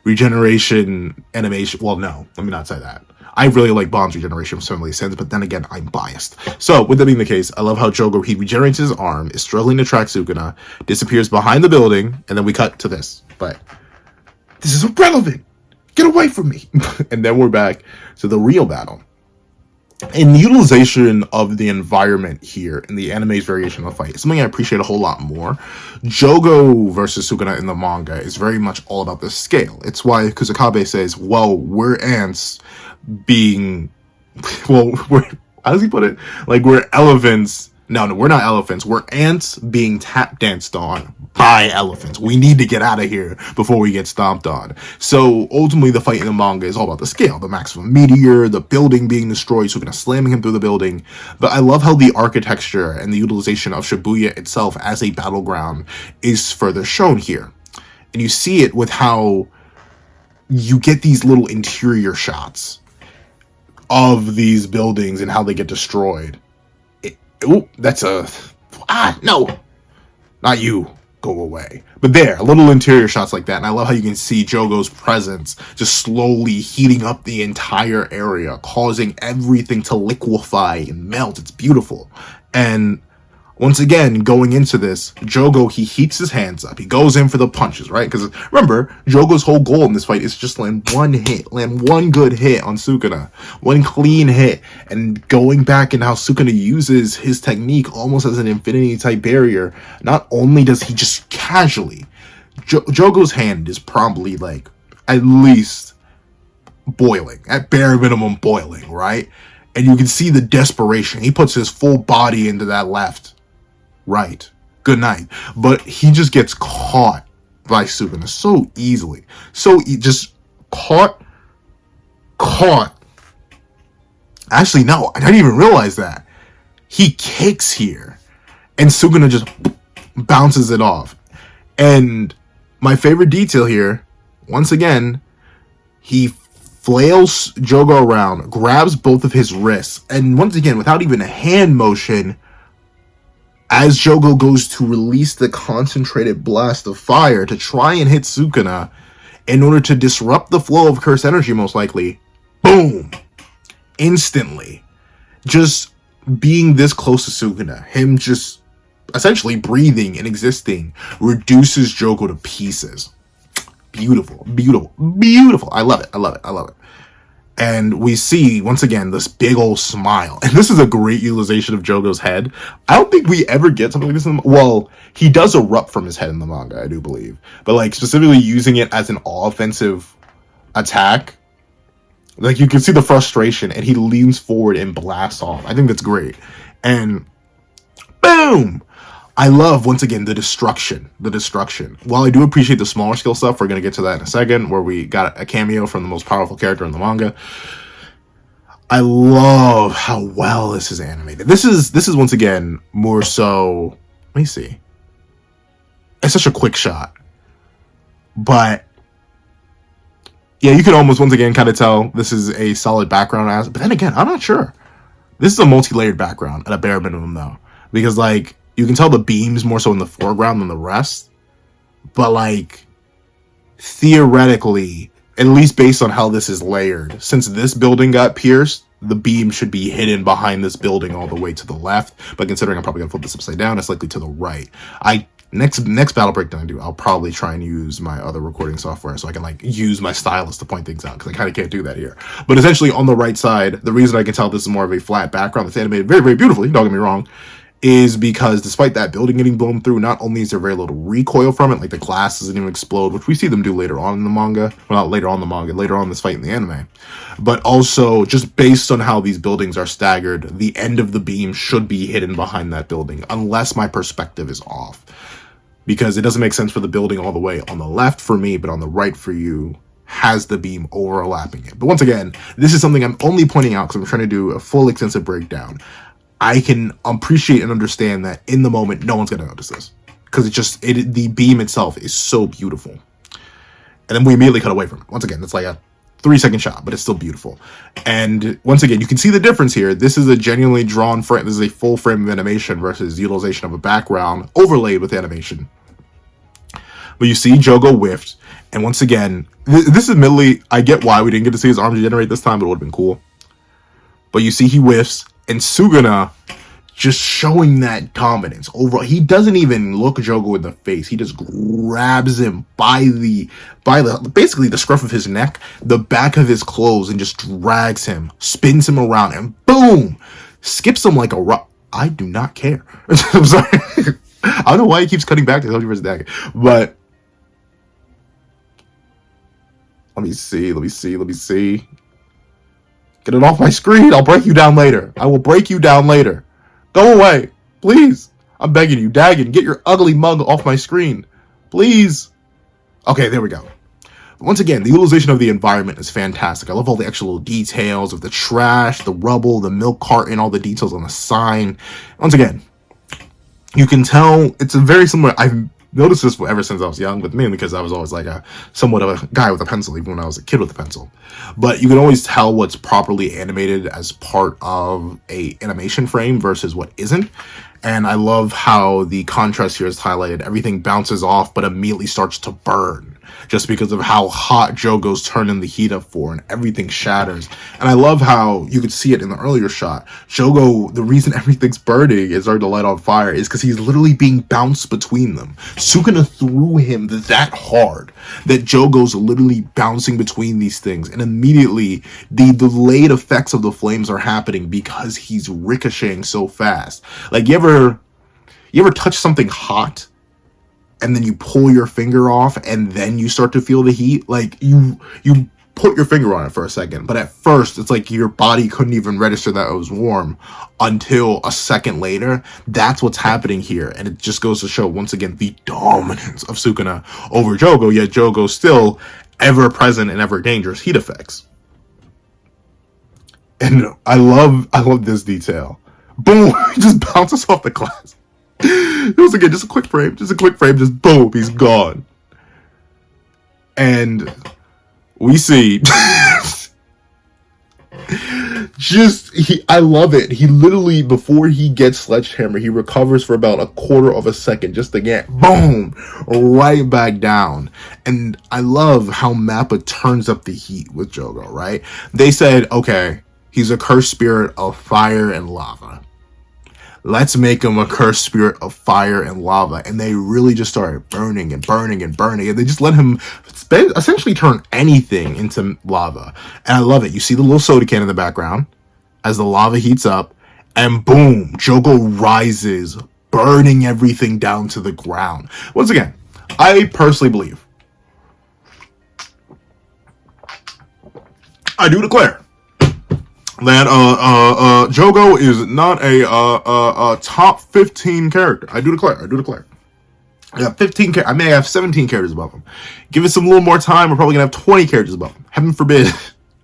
regeneration animation, well, no, let me not say that. I really like Bomb's regeneration for some reasons, but then again, I'm biased. So, with that being the case, I love how Jogo, he regenerates his arm, is struggling to track Sukuna, disappears behind the building, and then we cut to this. But this is irrelevant! Get away from me! And then we're back to the real battle. And the utilization of the environment here in the anime's variation of the fight is something I appreciate a whole lot more. Jogo versus Sukuna in the manga is very much all about the scale. It's why Kusakabe says, well, we're ants being, well, how does he put it? Like, we're elephants. No, we're not elephants. We're ants being tap danced on by elephants. We need to get out of here before we get stomped on. So ultimately, the fight in the manga is all about the scale, the maximum meteor, the building being destroyed, Sukuna slamming him through the building. But I love how the architecture and the utilization of Shibuya itself as a battleground is further shown here. And you see it with how you get these little interior shots of these buildings and how they get destroyed. Oh, that's a... no! Not you. Go away. But there, little interior shots like that. And I love how you can see Jogo's presence just slowly heating up the entire area, causing everything to liquefy and melt. It's beautiful. And once again, going into this, Jogo, he heats his hands up. He goes in for the punches, right? Because remember, Jogo's whole goal in this fight is just land one good hit on Sukuna. One clean hit. And going back and how Sukuna uses his technique almost as an infinity-type barrier, not only does he just casually... Jogo's hand is probably, like, at least boiling. At bare minimum boiling, right? And you can see the desperation. He puts his full body into that left. Right. Good night. But he just gets caught by Sukuna so easily. Just caught. Actually, no, I didn't even realize that. He kicks here. And Sukuna just bounces it off. And my favorite detail here, once again, he flails Jogo around, grabs both of his wrists, and once again, without even a hand motion, as Jogo goes to release the concentrated blast of fire to try and hit Sukuna in order to disrupt the flow of cursed energy, most likely, boom! Instantly. Just being this close to Sukuna, him just essentially breathing and existing, reduces Jogo to pieces. beautiful, beautiful, beautiful. I love it. I love it. I love it. And we see, once again, this big old smile. And this is a great utilization of Jogo's head. I don't think we ever get something like this in the... Well, he does erupt from his head in the manga, I do believe. But, like, specifically using it as an offensive attack, like, you can see the frustration, and he leans forward and blasts off. I think that's great. And, boom! I love, once again, the destruction. The destruction. While I do appreciate the smaller skill stuff, we're going to get to that in a second, where we got a cameo from the most powerful character in the manga. I love how well this is animated. This is once again, more so... Let me see. It's such a quick shot. But... yeah, you can almost, once again, kind of tell this is a solid background as... But then again, I'm not sure. This is a multi-layered background, at a bare minimum, though. Because, like... you can tell the beams more so in the foreground than the rest. But, like, theoretically, at least based on how this is layered, since this building got pierced, the beam should be hidden behind this building all the way to the left. But considering I'm probably going to flip this upside down, it's likely to the right. Next battle breakdown I do, I'll probably try and use my other recording software so I can, like, use my stylus to point things out, because I kind of can't do that here. But essentially, on the right side, the reason I can tell this is more of a flat background that's animated very, very beautifully, don't get me wrong, is because despite that building getting blown through, not only is there very little recoil from it, like the glass doesn't even explode, which we see them do later on in the manga. Well, not later on in the manga, later on in this fight in the anime. But also, just based on how these buildings are staggered, the end of the beam should be hidden behind that building, unless my perspective is off. Because it doesn't make sense for the building all the way on the left for me, but on the right for you has the beam overlapping it. But once again, this is something I'm only pointing out because I'm trying to do a full extensive breakdown. I can appreciate and understand that in the moment, no one's going to notice this. Because the beam itself is so beautiful. And then we immediately cut away from it. Once again, it's like a 3-second shot, but it's still beautiful. And once again, you can see the difference here. This is a genuinely drawn frame. This is a full frame of animation versus utilization of a background overlaid with animation. But you see Jogo whiffed. And once again, this is admittedly, I get why we didn't get to see his arms regenerate this time, but it would have been cool. But you see he whiffs. And Sukuna just showing that dominance over. He doesn't even look Jogo in the face. He just grabs him by the basically the scruff of his neck, the back of his clothes, and just drags him, spins him around, and boom, skips him like a rock. I do not care. I'm sorry. I don't know why he keeps cutting back to Hoji versus Dagger, but let me see. Get it off my screen. I'll break you down later. I will break you down later. Go away. Please. I'm begging you. Dagon, get your ugly mug off my screen. Please. Okay, there we go. Once again, the utilization of the environment is fantastic. I love all the extra little details of the trash, the rubble, the milk carton, all the details on the sign. Once again, you can tell it's a very similar... I've noticed this ever since I was young, but mainly because I was always like somewhat of a guy with a pencil, even when I was a kid with a pencil. But you can always tell what's properly animated as part of a animation frame versus what isn't. And I love how the contrast here is highlighted. Everything bounces off, but immediately starts to burn. Just because of how hot Jogo's turning the heat up for, and everything shatters. And I love how you could see it in the earlier shot. Jogo, the reason everything's burning and starting to light on fire is because he's literally being bounced between them. Sukuna threw him that hard that Jogo's literally bouncing between these things. And immediately, the delayed effects of the flames are happening because he's ricocheting so fast. Like, you ever touch something hot? And then you pull your finger off and then you start to feel the heat. Like, you put your finger on it for a second, but at first it's like your body couldn't even register that it was warm until a second later. That's what's happening here. And it just goes to show once again the dominance of Sukuna over Jogo, yet Jogo's still ever present and ever dangerous heat effects. And I love this detail. Boom, he just bounces off the glass. It was again just a quick frame, just boom, he's gone. And we see I love it. He literally, before he gets sledgehammer, he recovers for about a quarter of a second just to get boom right back down. And I love how MAPPA turns up the heat with Jogo, right? They said, okay, he's a cursed spirit of fire and lava. let's make him a cursed spirit of fire and lava. And they really just started burning and burning and burning. And they just let him essentially turn anything into lava. And I love it. You see the little soda can in the background as the lava heats up. And boom, Jogo rises, burning everything down to the ground. Once again, I personally believe, I do declare that Jogo is not a top 15 character. I do declare. I got 15 characters. I may have 17 characters above him. Give it some little more time, we're probably gonna have 20 characters above him. Heaven forbid.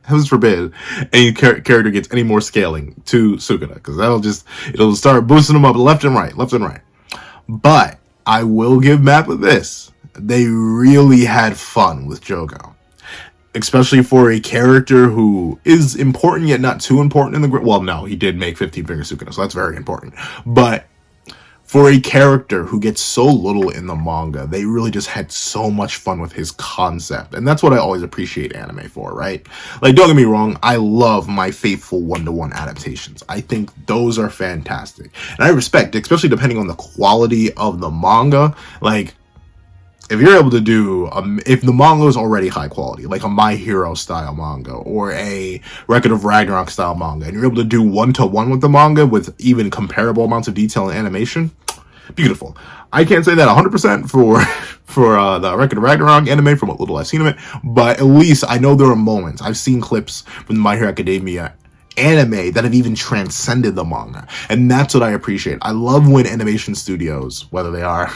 Heavens forbid any character gets any more scaling to Sukuna, because it'll start boosting them up left and right. But I will give MAPPA this. They really had fun with Jogo. Especially for a character who is important yet not too important in the group. Well, no, he did make 15 Finger Sukuna, so that's very important. But for a character who gets so little in the manga, they really just had so much fun with his concept. And that's what I always appreciate anime for, right? Like, don't get me wrong, I love my faithful one-to-one adaptations. I think those are fantastic. And I respect, especially depending on the quality of the manga, like, if you're able to do, if the manga is already high quality, like a My Hero style manga or a Record of Ragnarok style manga, and you're able to do one-to-one with the manga with even comparable amounts of detail and animation, beautiful. I can't say that 100% for the Record of Ragnarok anime, from what little I've seen of it, but at least I know there are moments. I've seen clips from the My Hero Academia anime that have even transcended the manga, and that's what I appreciate. I love when animation studios, whether they are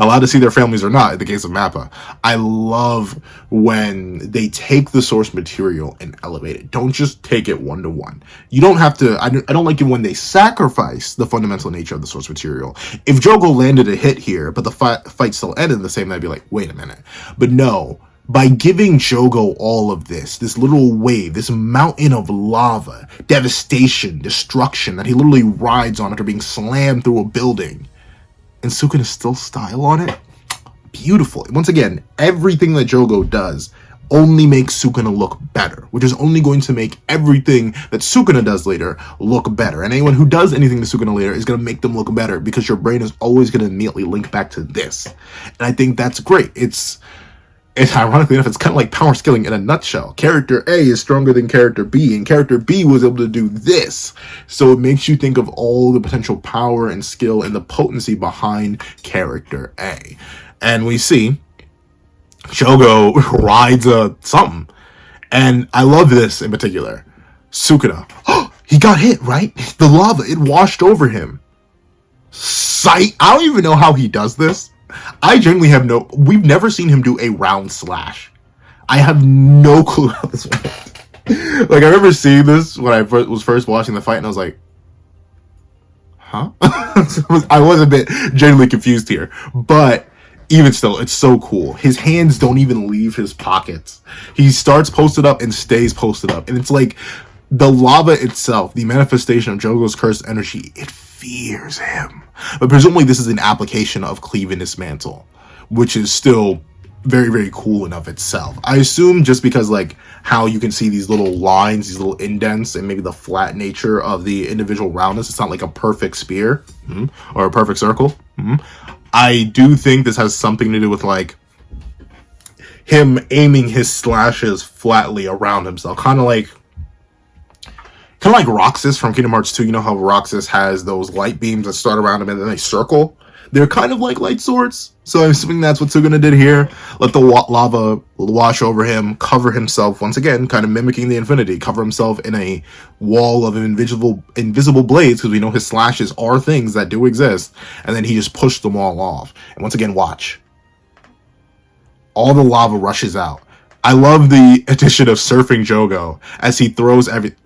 allowed to see their families or not, in the case of MAPPA, I love when they take the source material and elevate it. Don't just take it one-to-one. You don't have to, I don't like it when they sacrifice the fundamental nature of the source material. If Jogo landed a hit here, but the fight still ended the same, I'd be like, wait a minute. But no, by giving Jogo all of this little wave, this mountain of lava, devastation, destruction that he literally rides on after being slammed through a building, and Sukuna still style on it, beautiful. Once again, everything that Jogo does only makes Sukuna look better, which is only going to make everything that Sukuna does later look better. And anyone who does anything to Sukuna later is going to make them look better, because your brain is always going to immediately link back to this. And I think that's great. It's ironically enough, it's kind of like power scaling in a nutshell. Character A is stronger than character B, and character B was able to do this. So it makes you think of all the potential power and skill and the potency behind character A. And we see Jogo rides something. And I love this in particular. Sukuna. Oh, he got hit, right? The lava, it washed over him. Sight. I don't even know how he does this. I genuinely have we've never seen him do a round slash. I have no clue how this works. Like, I remember seeing this when I was first watching the fight, and I was like, huh? I was a bit genuinely confused here. But even still, it's so cool. His hands don't even leave his pockets. He starts posted up and stays posted up. And it's like the lava itself, the manifestation of Jogo's cursed energy, it fears him. But presumably this is an application of Cleave and Dismantle, which is still very, very cool in of itself. I assume just because, like, how you can see these little lines, these little indents, and maybe the flat nature of the individual roundness, it's not like a perfect spear or a perfect circle. I do think this has something to do with, like, him aiming his slashes flatly around himself, kind of like Roxas from Kingdom Hearts 2. You know how Roxas has those light beams that start around him and then they circle? They're kind of like light swords. So I'm assuming that's what Sukuna did here. Let the lava wash over him, cover himself, once again, kind of mimicking the Infinity, cover himself in a wall of invisible blades, because we know his slashes are things that do exist, and then he just pushed them all off. And once again, watch. All the lava rushes out. I love the addition of Surfing Jogo as he throws everything.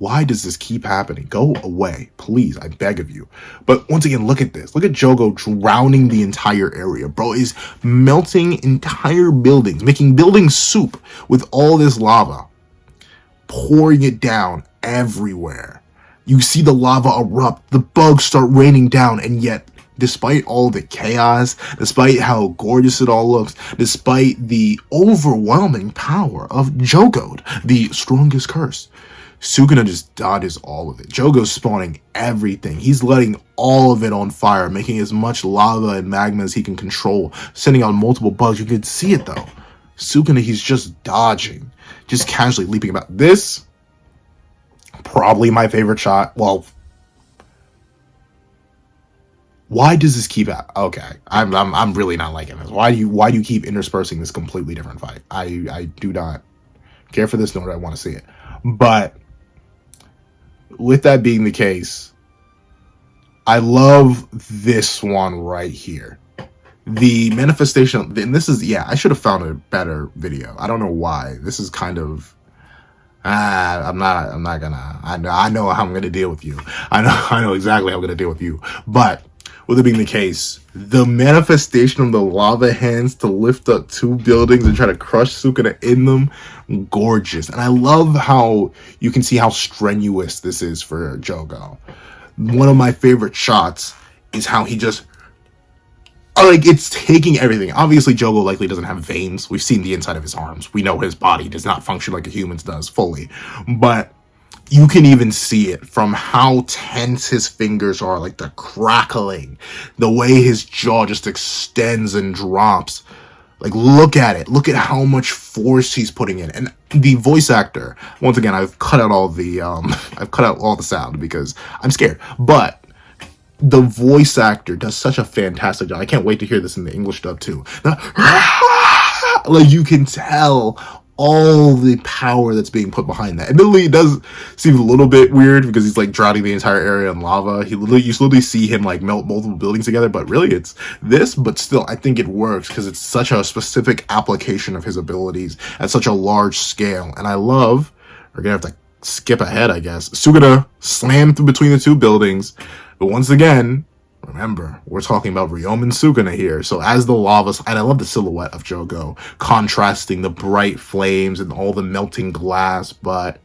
Why does this keep happening? Go away, please, I beg of you. But once again, look at this. Look at Jogo drowning the entire area. Bro is melting entire buildings, making building soup with all this lava, pouring it down everywhere. You see the lava erupt, the bugs start raining down, and yet, despite all the chaos, despite how gorgeous it all looks, despite the overwhelming power of Jogo, the strongest curse, Sukuna just dodges all of it. Jogo's spawning everything. He's letting all of it on fire, making as much lava and magma as he can control, sending out multiple bugs. You can see it though. Sukuna, he's just dodging, just casually leaping about. This, probably my favorite shot. Well, why does this keep out? Okay, I'm really not liking this. Why do you keep interspersing this completely different fight? I do not care for this, nor do I want to see it. But with that being the case, I love this one right here. The manifestation, and this is, yeah, I should have found a better video. I don't know why. This is kind of, I'm not gonna, I know how I'm gonna deal with you. I know exactly how I'm gonna deal with you. But with it being the case, the manifestation of the lava hands to lift up 2 buildings and try to crush Sukuna in them, gorgeous. And I love how you can see how strenuous this is for Jogo. One of my favorite shots is how he just, like, it's taking everything. Obviously, Jogo likely doesn't have veins. We've seen the inside of his arms. We know his body does not function like a human's does fully. But you can even see it from how tense his fingers are, like the crackling, the way his jaw just extends and drops. Like, look at it. Look at how much force he's putting in. And the voice actor, once again, I've cut out all the sound because I'm scared. But the voice actor does such a fantastic job. I can't wait to hear this in the English dub too. Like, you can tell all the power that's being put behind that. Admittedly, it does seem a little bit weird because he's like drowning the entire area in lava. You slowly see him like melt multiple buildings together, but really it's this. But still, I think it works because it's such a specific application of his abilities at such a large scale. And I love, we're gonna have to skip ahead, I guess. Sukuna slammed through between the 2 buildings, but once again, remember, we're talking about Ryomen Sukuna here. So as the lava, and I love the silhouette of Jogo, contrasting the bright flames and all the melting glass, but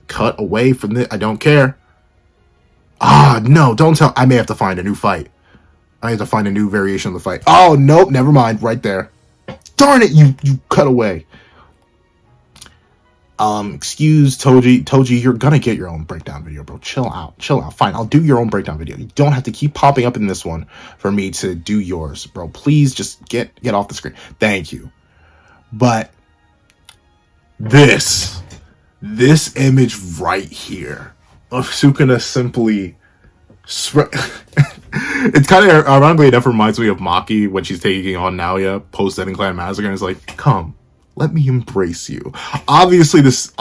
cut away from this. I don't care. No, don't tell. I may have to find a new fight. I have to find a new variation of the fight. Oh, nope, never mind. Right there. Darn it, you cut away. Excuse Toji, you're gonna get your own breakdown video, bro. Chill out. Fine, I'll do your own breakdown video. You don't have to keep popping up in this one for me to do yours, bro. Please just get off the screen. Thank you. But this image right here of Sukuna simply it's kind of ironically enough reminds me of Maki when she's taking on Naoya post Seven Clan Massacre, and it's like, come, let me embrace you. Obviously, this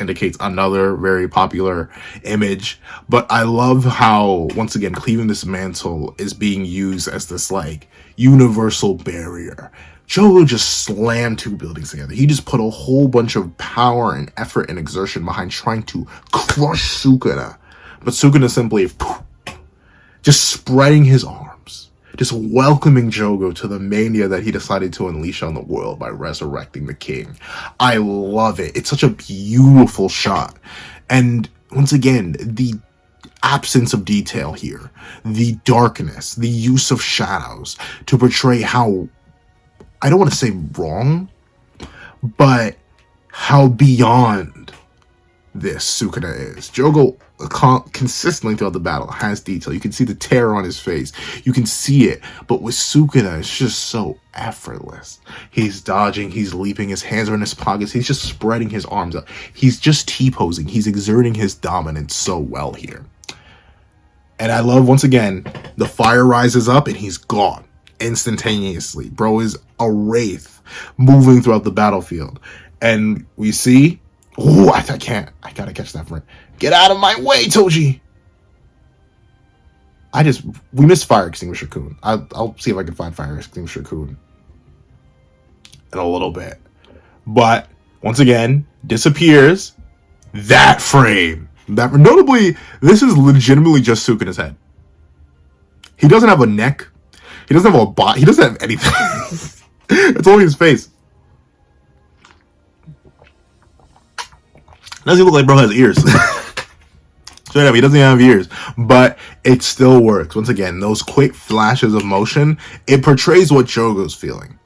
indicates another very popular image, but I love how, once again, cleaving this mantle is being used as this, like, universal barrier. Jogo just slammed 2 buildings together. He just put a whole bunch of power and effort and exertion behind trying to crush Sukuna. But Sukuna simply just spreading his arms, just welcoming Jogo to the mania that he decided to unleash on the world by resurrecting the king. I love it. It's such a beautiful shot. And once again, the absence of detail here, the darkness, the use of shadows to portray how, I don't want to say wrong, but how beyond this Sukuna is. Jogo consistently throughout the battle has detail. You can see the terror on his face. You can see it. But with Sukuna, it's just so effortless. He's dodging. He's leaping. His hands are in his pockets. He's just spreading his arms out. He's just T-posing. He's exerting his dominance so well here. And I love, once again, the fire rises up and he's gone instantaneously. Bro is a wraith moving throughout the battlefield. And we see, oh, I can't. I gotta catch that friend. Get out of my way, Toji! We missed Fire Extinguisher Kun. I'll see if I can find Fire Extinguisher Kun in a little bit. But, once again, disappears. That frame. Notably, this is legitimately just Sukuna's head. He doesn't have a neck. He doesn't have a body. He doesn't have anything. It's only his face. Doesn't look like bro has ears. Straight up, he doesn't even have ears. But it still works. Once again, those quick flashes of motion, it portrays what Jogo's feeling.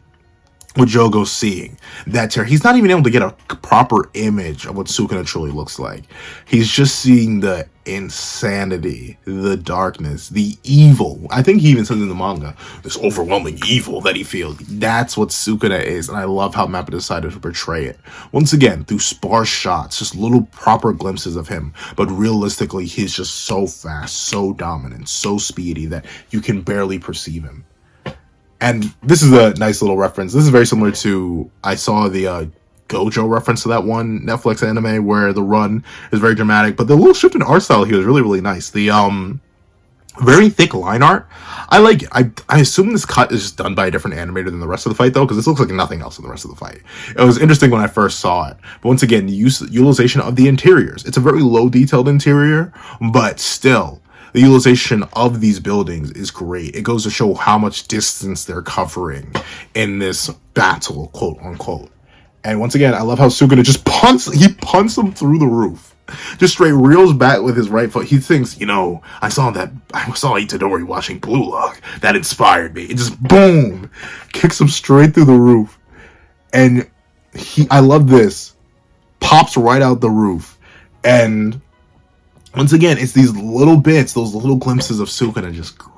with Jogo seeing that terror. He's not even able to get a proper image of what Sukuna truly looks like. He's just seeing the insanity, the darkness, the evil. I think he even says in the manga, this overwhelming evil that he feels. That's what Sukuna is, and I love how MAPPA decided to portray it. Once again, through sparse shots, just little proper glimpses of him, but realistically, he's just so fast, so dominant, so speedy that you can barely perceive him. And this is a nice little reference. This is very similar to, I saw the Gojo reference to that one Netflix anime where the run is very dramatic, but the little shift in art style here is really, really nice. The very thick line art, I like it. I assume this cut is just done by a different animator than the rest of the fight, though, because this looks like nothing else in the rest of the fight. It was interesting when I first saw it. But once again, the utilization of the interiors. It's a very low detailed interior, but still, the utilization of these buildings is great. It goes to show how much distance they're covering in this battle, quote unquote. And once again, I love how Sukuna just punts him through the roof. Just straight reels back with his right foot. He thinks, I saw Itadori watching Blue Lock. That inspired me. It just, boom, kicks him straight through the roof. And I love this, pops right out the roof. And once again, it's these little bits, those little glimpses of Sukuna just grinning.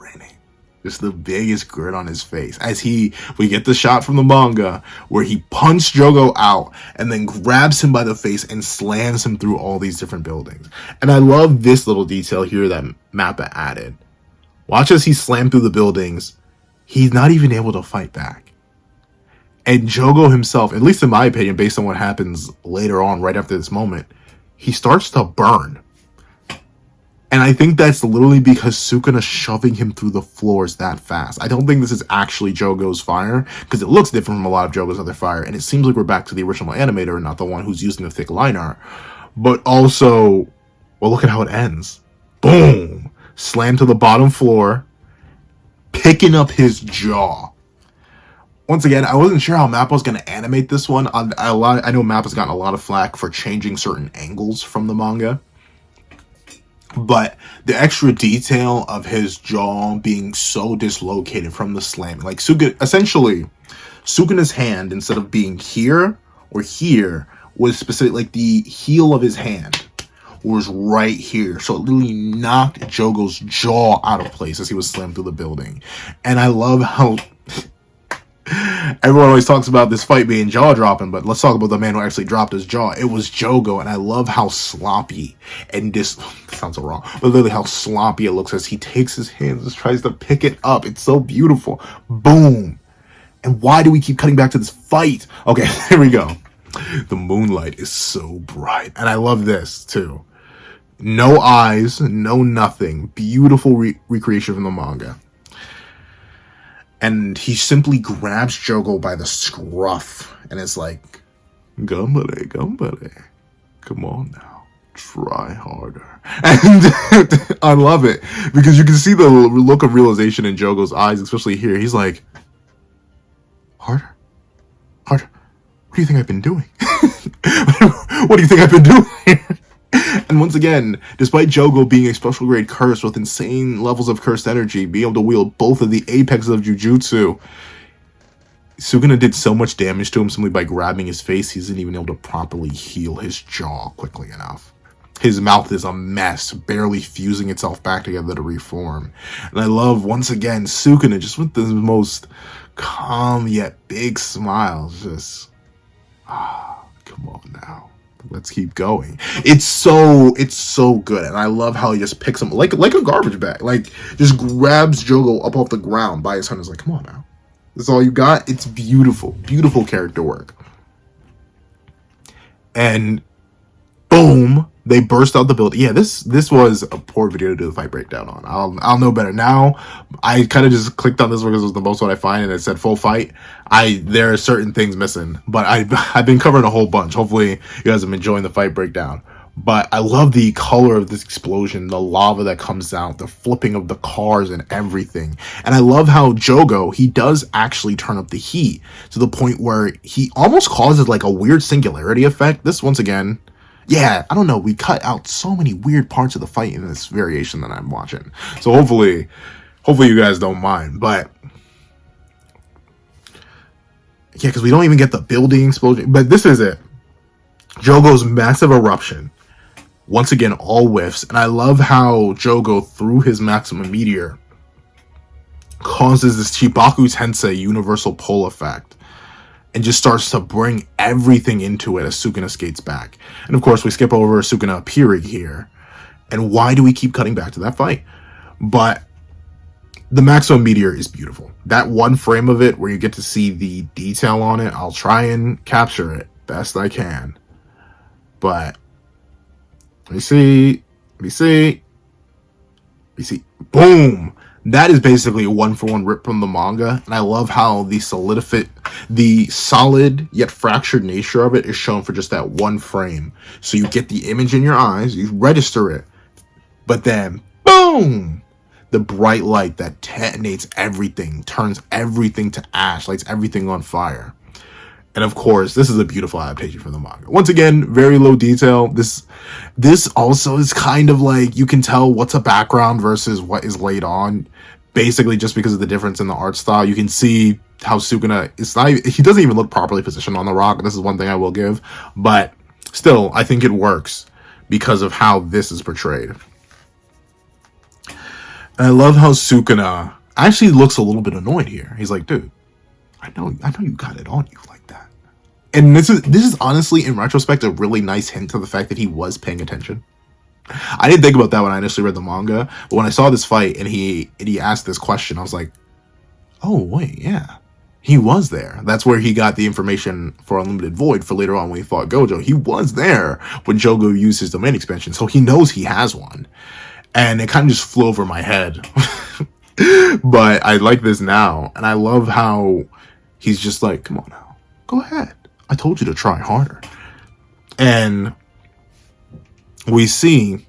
Just the biggest grin on his face. As we get the shot from the manga where he punched Jogo out and then grabs him by the face and slams him through all these different buildings. And I love this little detail here that MAPPA added. Watch as he slammed through the buildings. He's not even able to fight back. And Jogo himself, at least in my opinion, based on what happens later on, right after this moment, he starts to burn. And I think that's literally because Sukuna shoving him through the floors that fast. I don't think this is actually Jogo's fire, because it looks different from a lot of Jogo's other fire, and it seems like we're back to the original animator, not the one who's using the thick line art. But also, well, look at how it ends. Boom! Slam to the bottom floor, picking up his jaw. Once again, I wasn't sure how MAPPA was going to animate this one. I know MAPPA's gotten a lot of flack for changing certain angles from the manga. But the extra detail of his jaw being so dislocated from the slam, like Sukuna's hand, instead of being here or here, was specific, like the heel of his hand was right here. So it literally knocked Jogo's jaw out of place as he was slammed through the building. And I love how everyone always talks about this fight being jaw-dropping, but let's talk about the man who actually dropped his jaw. It was Jogo, and I love how sloppy and sounds so wrong, but literally how sloppy it looks as he takes his hands and tries to pick it up. It's so beautiful. Boom. And why do we keep cutting back to this fight? Okay, here we go. The moonlight is so bright, and I love this too. No eyes, no nothing. Beautiful recreation from the manga. And he simply grabs Jogo by the scruff and is like, Gambare, gambare. Come on now. Try harder. And I love it because you can see the look of realization in Jogo's eyes, especially here. He's like, harder? Harder? What do you think I've been doing? What do you think I've been doing? And once again, despite Jogo being a special grade curse with insane levels of cursed energy, being able to wield both of the apexes of Jujutsu, Sukuna did so much damage to him simply by grabbing his face, he isn't even able to properly heal his jaw quickly enough. His mouth is a mess, barely fusing itself back together to reform. And I love, once again, Sukuna just with the most calm yet big smile. Just, come on now. Let's keep going. It's so good, and I love how he just picks him like a garbage bag, like just grabs Jogo up off the ground by his hand. Is like, come on now, this is all you got. It's beautiful, beautiful character work. And boom, they burst out the building. Yeah, this was a poor video to do the fight breakdown on. I'll know better now. I kind of just clicked on this one because it was the most one I find, and it said full fight. There are certain things missing, but I've been covering a whole bunch. Hopefully you guys have been enjoying the fight breakdown. But I love the color of this explosion, the lava that comes out, the flipping of the cars and everything. And I love how Jogo, he does actually turn up the heat to the point where he almost causes like a weird singularity effect. This, once again, yeah, I don't know. We cut out so many weird parts of the fight in this variation that I'm watching. So hopefully you guys don't mind. But Yeah, because we don't even get the building explosion. But this is it. Jogo's massive eruption. Once again, all whiffs. And I love how Jogo, through his maximum meteor, causes this Chibaku Tensei universal pull effect. And just starts to bring everything into it as Sukuna skates back. And of course, we skip over Sukuna appearing here. And why do we keep cutting back to that fight? But the Maximum Meteor is beautiful. That one frame of it where you get to see the detail on it, I'll try and capture it best I can. But let me see. Boom! That is basically a 1-for-1 rip from the manga, and I love how the solid yet fractured nature of it is shown for just that one frame. So you get the image in your eyes, you register it, but then, boom! The bright light that detonates everything, turns everything to ash, lights everything on fire. And of course, this is a beautiful adaptation from the manga. Once again, very low detail. This also is kind of like, you can tell what's a background versus what is laid on. Basically, just because of the difference in the art style. You can see how Sukuna, he doesn't even look properly positioned on the rock. This is one thing I will give. But still, I think it works because of how this is portrayed. And I love how Sukuna actually looks a little bit annoyed here. He's like, dude, I know you got it on you like that. And this is honestly, in retrospect, a really nice hint to the fact that he was paying attention. I didn't think about that when I initially read the manga, but when I saw this fight and he asked this question, I was like, oh wait, yeah, he was there. That's where he got the information for Unlimited Void for later on when he fought Gojo. He was there when Jogo used his domain expansion, so he knows he has one. And it kind of just flew over my head. But I like this now, and I love how he's just like, come on now, go ahead. I told you to try harder. And we see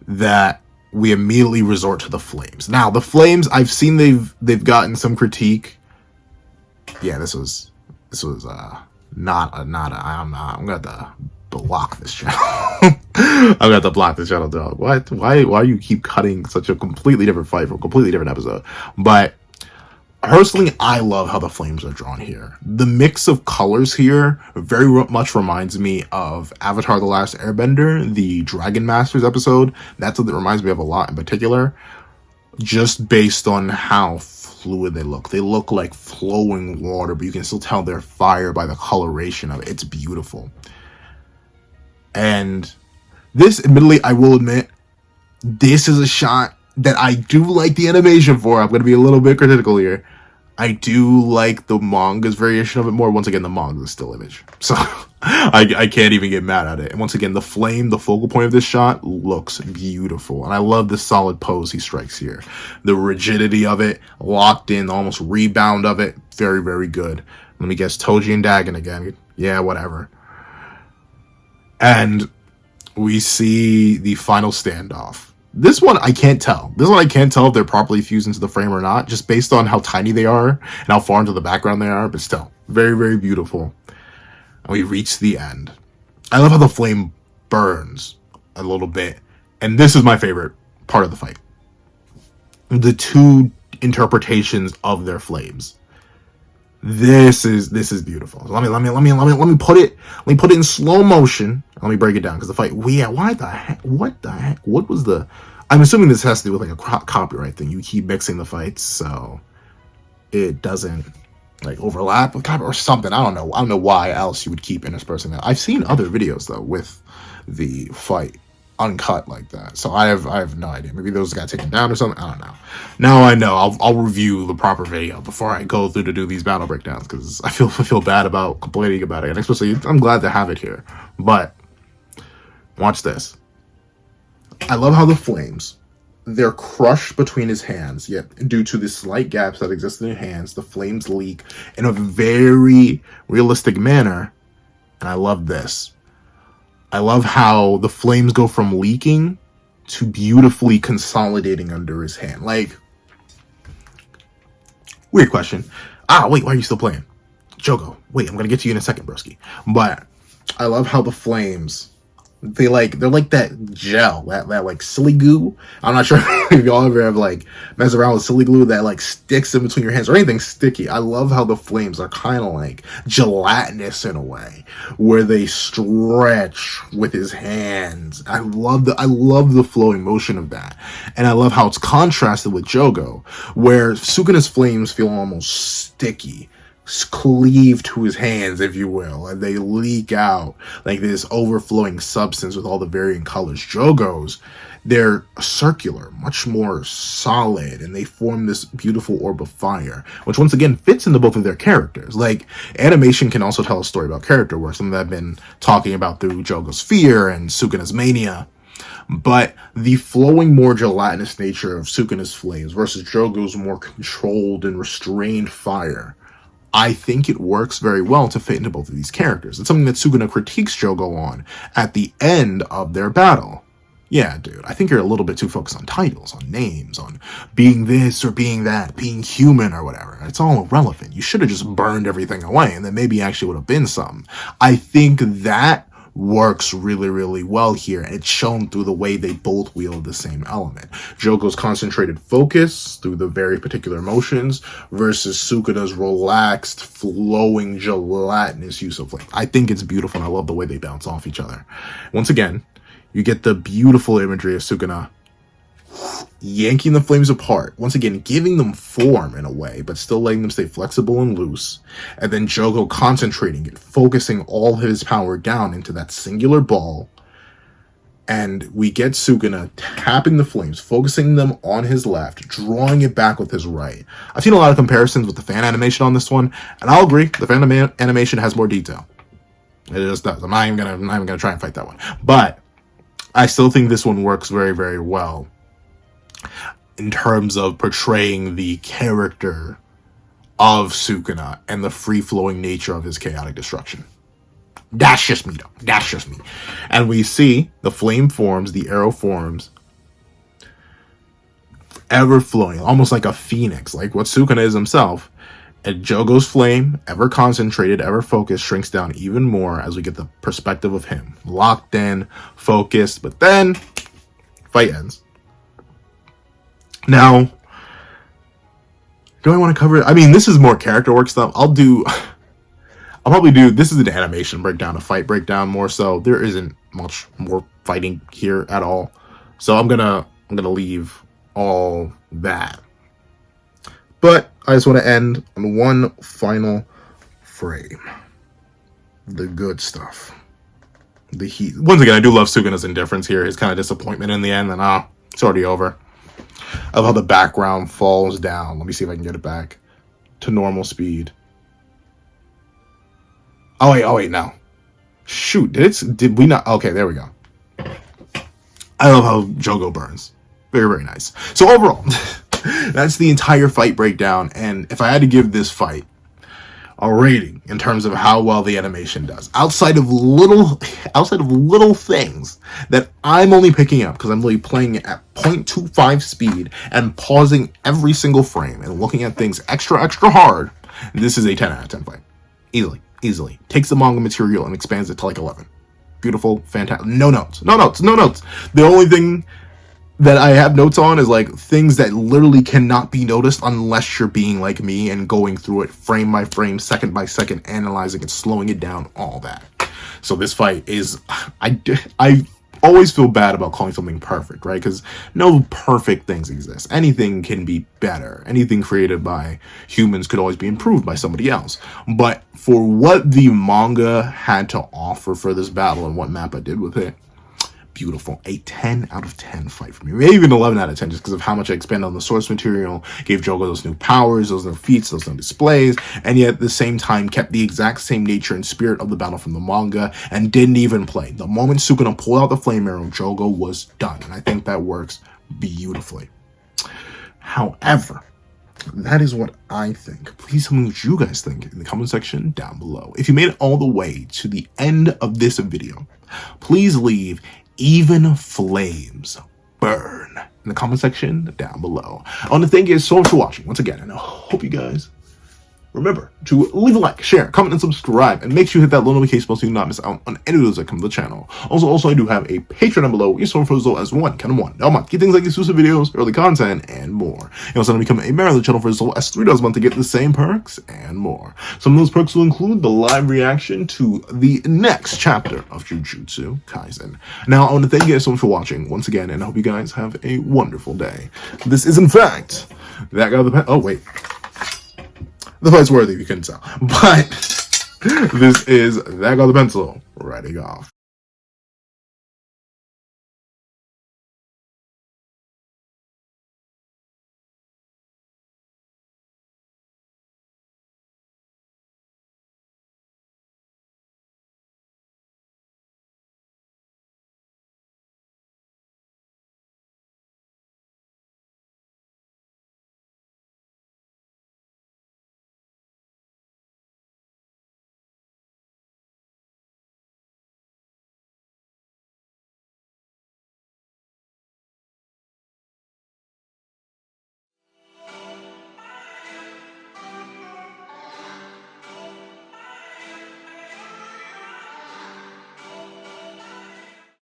that we immediately resort to the flames. Now, the flames, I've seen they've gotten some critique. Yeah, this was I'm gonna block this channel. I'm gonna have to block this channel, dog. What? Why do you keep cutting such a completely different fight from a completely different episode? But personally, I love how the flames are drawn here. The mix of colors here very much reminds me of Avatar: The Last Airbender, the Dragon Masters episode. That's what it reminds me of a lot in particular, just based on how fluid they look. They look like flowing water, but you can still tell they're fire by the coloration of it. It's beautiful. And this, admittedly, I will admit, this is a shot that I do like the animation for. I'm going to be a little bit critical here. I do like the manga's variation of it more. Once again, the manga is still image, so I can't even get mad at it. And once again, the flame, the focal point of this shot, looks beautiful. And I love the solid pose he strikes here. The rigidity of it, locked in, almost rebound of it, very, very good. Let me guess, Toji and Dagon again. Yeah, whatever. And we see the final standoff. This one, I can't tell. If they're properly fused into the frame or not, just based on how tiny they are and how far into the background they are, but still, very, very beautiful. And we reach the end. I love how the flame burns a little bit. And this is my favorite part of the fight. The two interpretations of their flames. This is beautiful. Let me put it in slow motion. Let me break it down because the fight. Yeah, what the heck? What was the? I'm assuming this has to do with like a copyright thing. You keep mixing the fights so it doesn't like overlap with copyright or something. I don't know why else you would keep interspersing that. I've seen other videos though with the fight uncut like that, so I have no idea. Maybe those got taken down or something. I don't know. Now I know. I'll review the proper video before I go through to do these battle breakdowns because I feel bad about complaining about it, and especially I'm glad to have it here. But watch this. I love how the flames, they're crushed between his hands, yet due to the slight gaps that exist in his hands, the flames leak in a very realistic manner, and I love this. I love how the flames go from leaking to beautifully consolidating under his hand. Like, weird question. Wait, why are you still playing? Jogo, wait, I'm going to get to you in a second, broski. But I love how the flames they're like that gel, that like silly goo. I'm not sure if y'all ever have like mess around with silly glue that like sticks in between your hands or anything sticky. I love how the flames are kind of like gelatinous in a way, where they stretch with his hands. I love the flowing motion of that, and I love how it's contrasted with Jogo, where Sukuna's flames feel almost sticky, cleave to his hands, if you will, and they leak out like this overflowing substance with all the varying colors. Jogo's, they're circular, much more solid, and they form this beautiful orb of fire, which once again fits into both of their characters. Like, animation can also tell a story about character work, something that I've been talking about through Jogo's Fear and Sukuna's Mania. But the flowing, more gelatinous nature of Sukuna's flames versus Jogo's more controlled and restrained fire, I think it works very well to fit into both of these characters. It's something that Sukuna critiques Jogo on at the end of their battle. Yeah, dude, I think you're a little bit too focused on titles, on names, on being this or being that, being human or whatever. It's all irrelevant. You should have just burned everything away, and then maybe actually would have been something. I think that works really, really well here. It's shown through the way they both wield the same element. Jogo's concentrated focus through the very particular emotions versus Sukuna's relaxed, flowing, gelatinous use of flame. I think it's beautiful, and I love the way they bounce off each other. Once again, you get the beautiful imagery of Sukuna yanking the flames apart, once again giving them form in a way, but still letting them stay flexible and loose, and then Jogo concentrating it, focusing all his power down into that singular ball, and we get Sukuna tapping the flames, focusing them on his left, drawing it back with his right. I've seen a lot of comparisons with the fan animation on this one, and I'll agree, the fan animation has more detail. It just does. I'm not even gonna try and fight that one, but I still think this one works very, very well in terms of portraying the character of Sukuna and the free-flowing nature of his chaotic destruction. That's just me, though. That's just me. And we see the flame forms, the arrow forms, ever flowing, almost like a phoenix, like what Sukuna is himself. And Jogo's flame, ever concentrated, ever focused, shrinks down even more as we get the perspective of him. Locked in, focused, but then fight ends. Now, do I want to cover it? I mean, this is more character work stuff. I'll probably do, this is an animation breakdown, a fight breakdown more so. There isn't much more fighting here at all. So I'm gonna leave all that. But I just want to end on one final frame. The good stuff. The heat. Once again, I do love Sukuna's indifference here. His kind of disappointment in the end, and it's already over. I love how the background falls down. Let me see if I can get it back to normal speed. Oh wait, no. Shoot, did we not? Okay, there we go. I love how Jogo burns. Very, very nice. So overall, that's the entire fight breakdown, and if I had to give this fight a rating in terms of how well the animation does, outside of little things that I'm only picking up because I'm really playing it at 0.25 speed and pausing every single frame and looking at things extra hard, this is a 10 out of 10 fight. Easily. Takes the manga material and expands it to like 11. Beautiful, fantastic. No notes. The only thing that I have notes on is like things that literally cannot be noticed unless you're being like me and going through it frame by frame, second by second, analyzing it, slowing it down, all that. So this fight is, I always feel bad about calling something perfect, right? Because no perfect things exist. Anything can be better. Anything created by humans could always be improved by somebody else. But for what the manga had to offer for this battle and what MAPPA did with it, beautiful. A 10 out of 10 fight for me. Maybe even 11 out of 10 just because of how much I expanded on the source material, gave Jogo those new powers, those new feats, those new displays, and yet at the same time kept the exact same nature and spirit of the battle from the manga and didn't even play. The moment Sukuna pulled out the flame arrow, Jogo was done, and I think that works beautifully. However, that is what I think. Please tell me what you guys think in the comment section down below. If you made it all the way to the end of this video, please leave "even flames burn" in the comment section down below. I want to thank you guys so much for watching once again, and I hope you guys remember to leave a like, share, comment, and subscribe, and make sure you hit that little notification bell so you do not miss out on any videos that come to the channel. Also, I do have a Patreon down below. You store for as low as $1 a month. Get things like exclusive videos, early content, and more. You also become a member of the channel for as low as $3 a month to get the same perks and more. Some of those perks will include the live reaction to the next chapter of Jujutsu Kaisen. Now, I want to thank you guys so much for watching once again, and I hope you guys have a wonderful day. This is, in fact, that guy with the pen. Oh, wait. The fight's worthy, if you couldn't tell. But this is that guy with the pencil, writing off.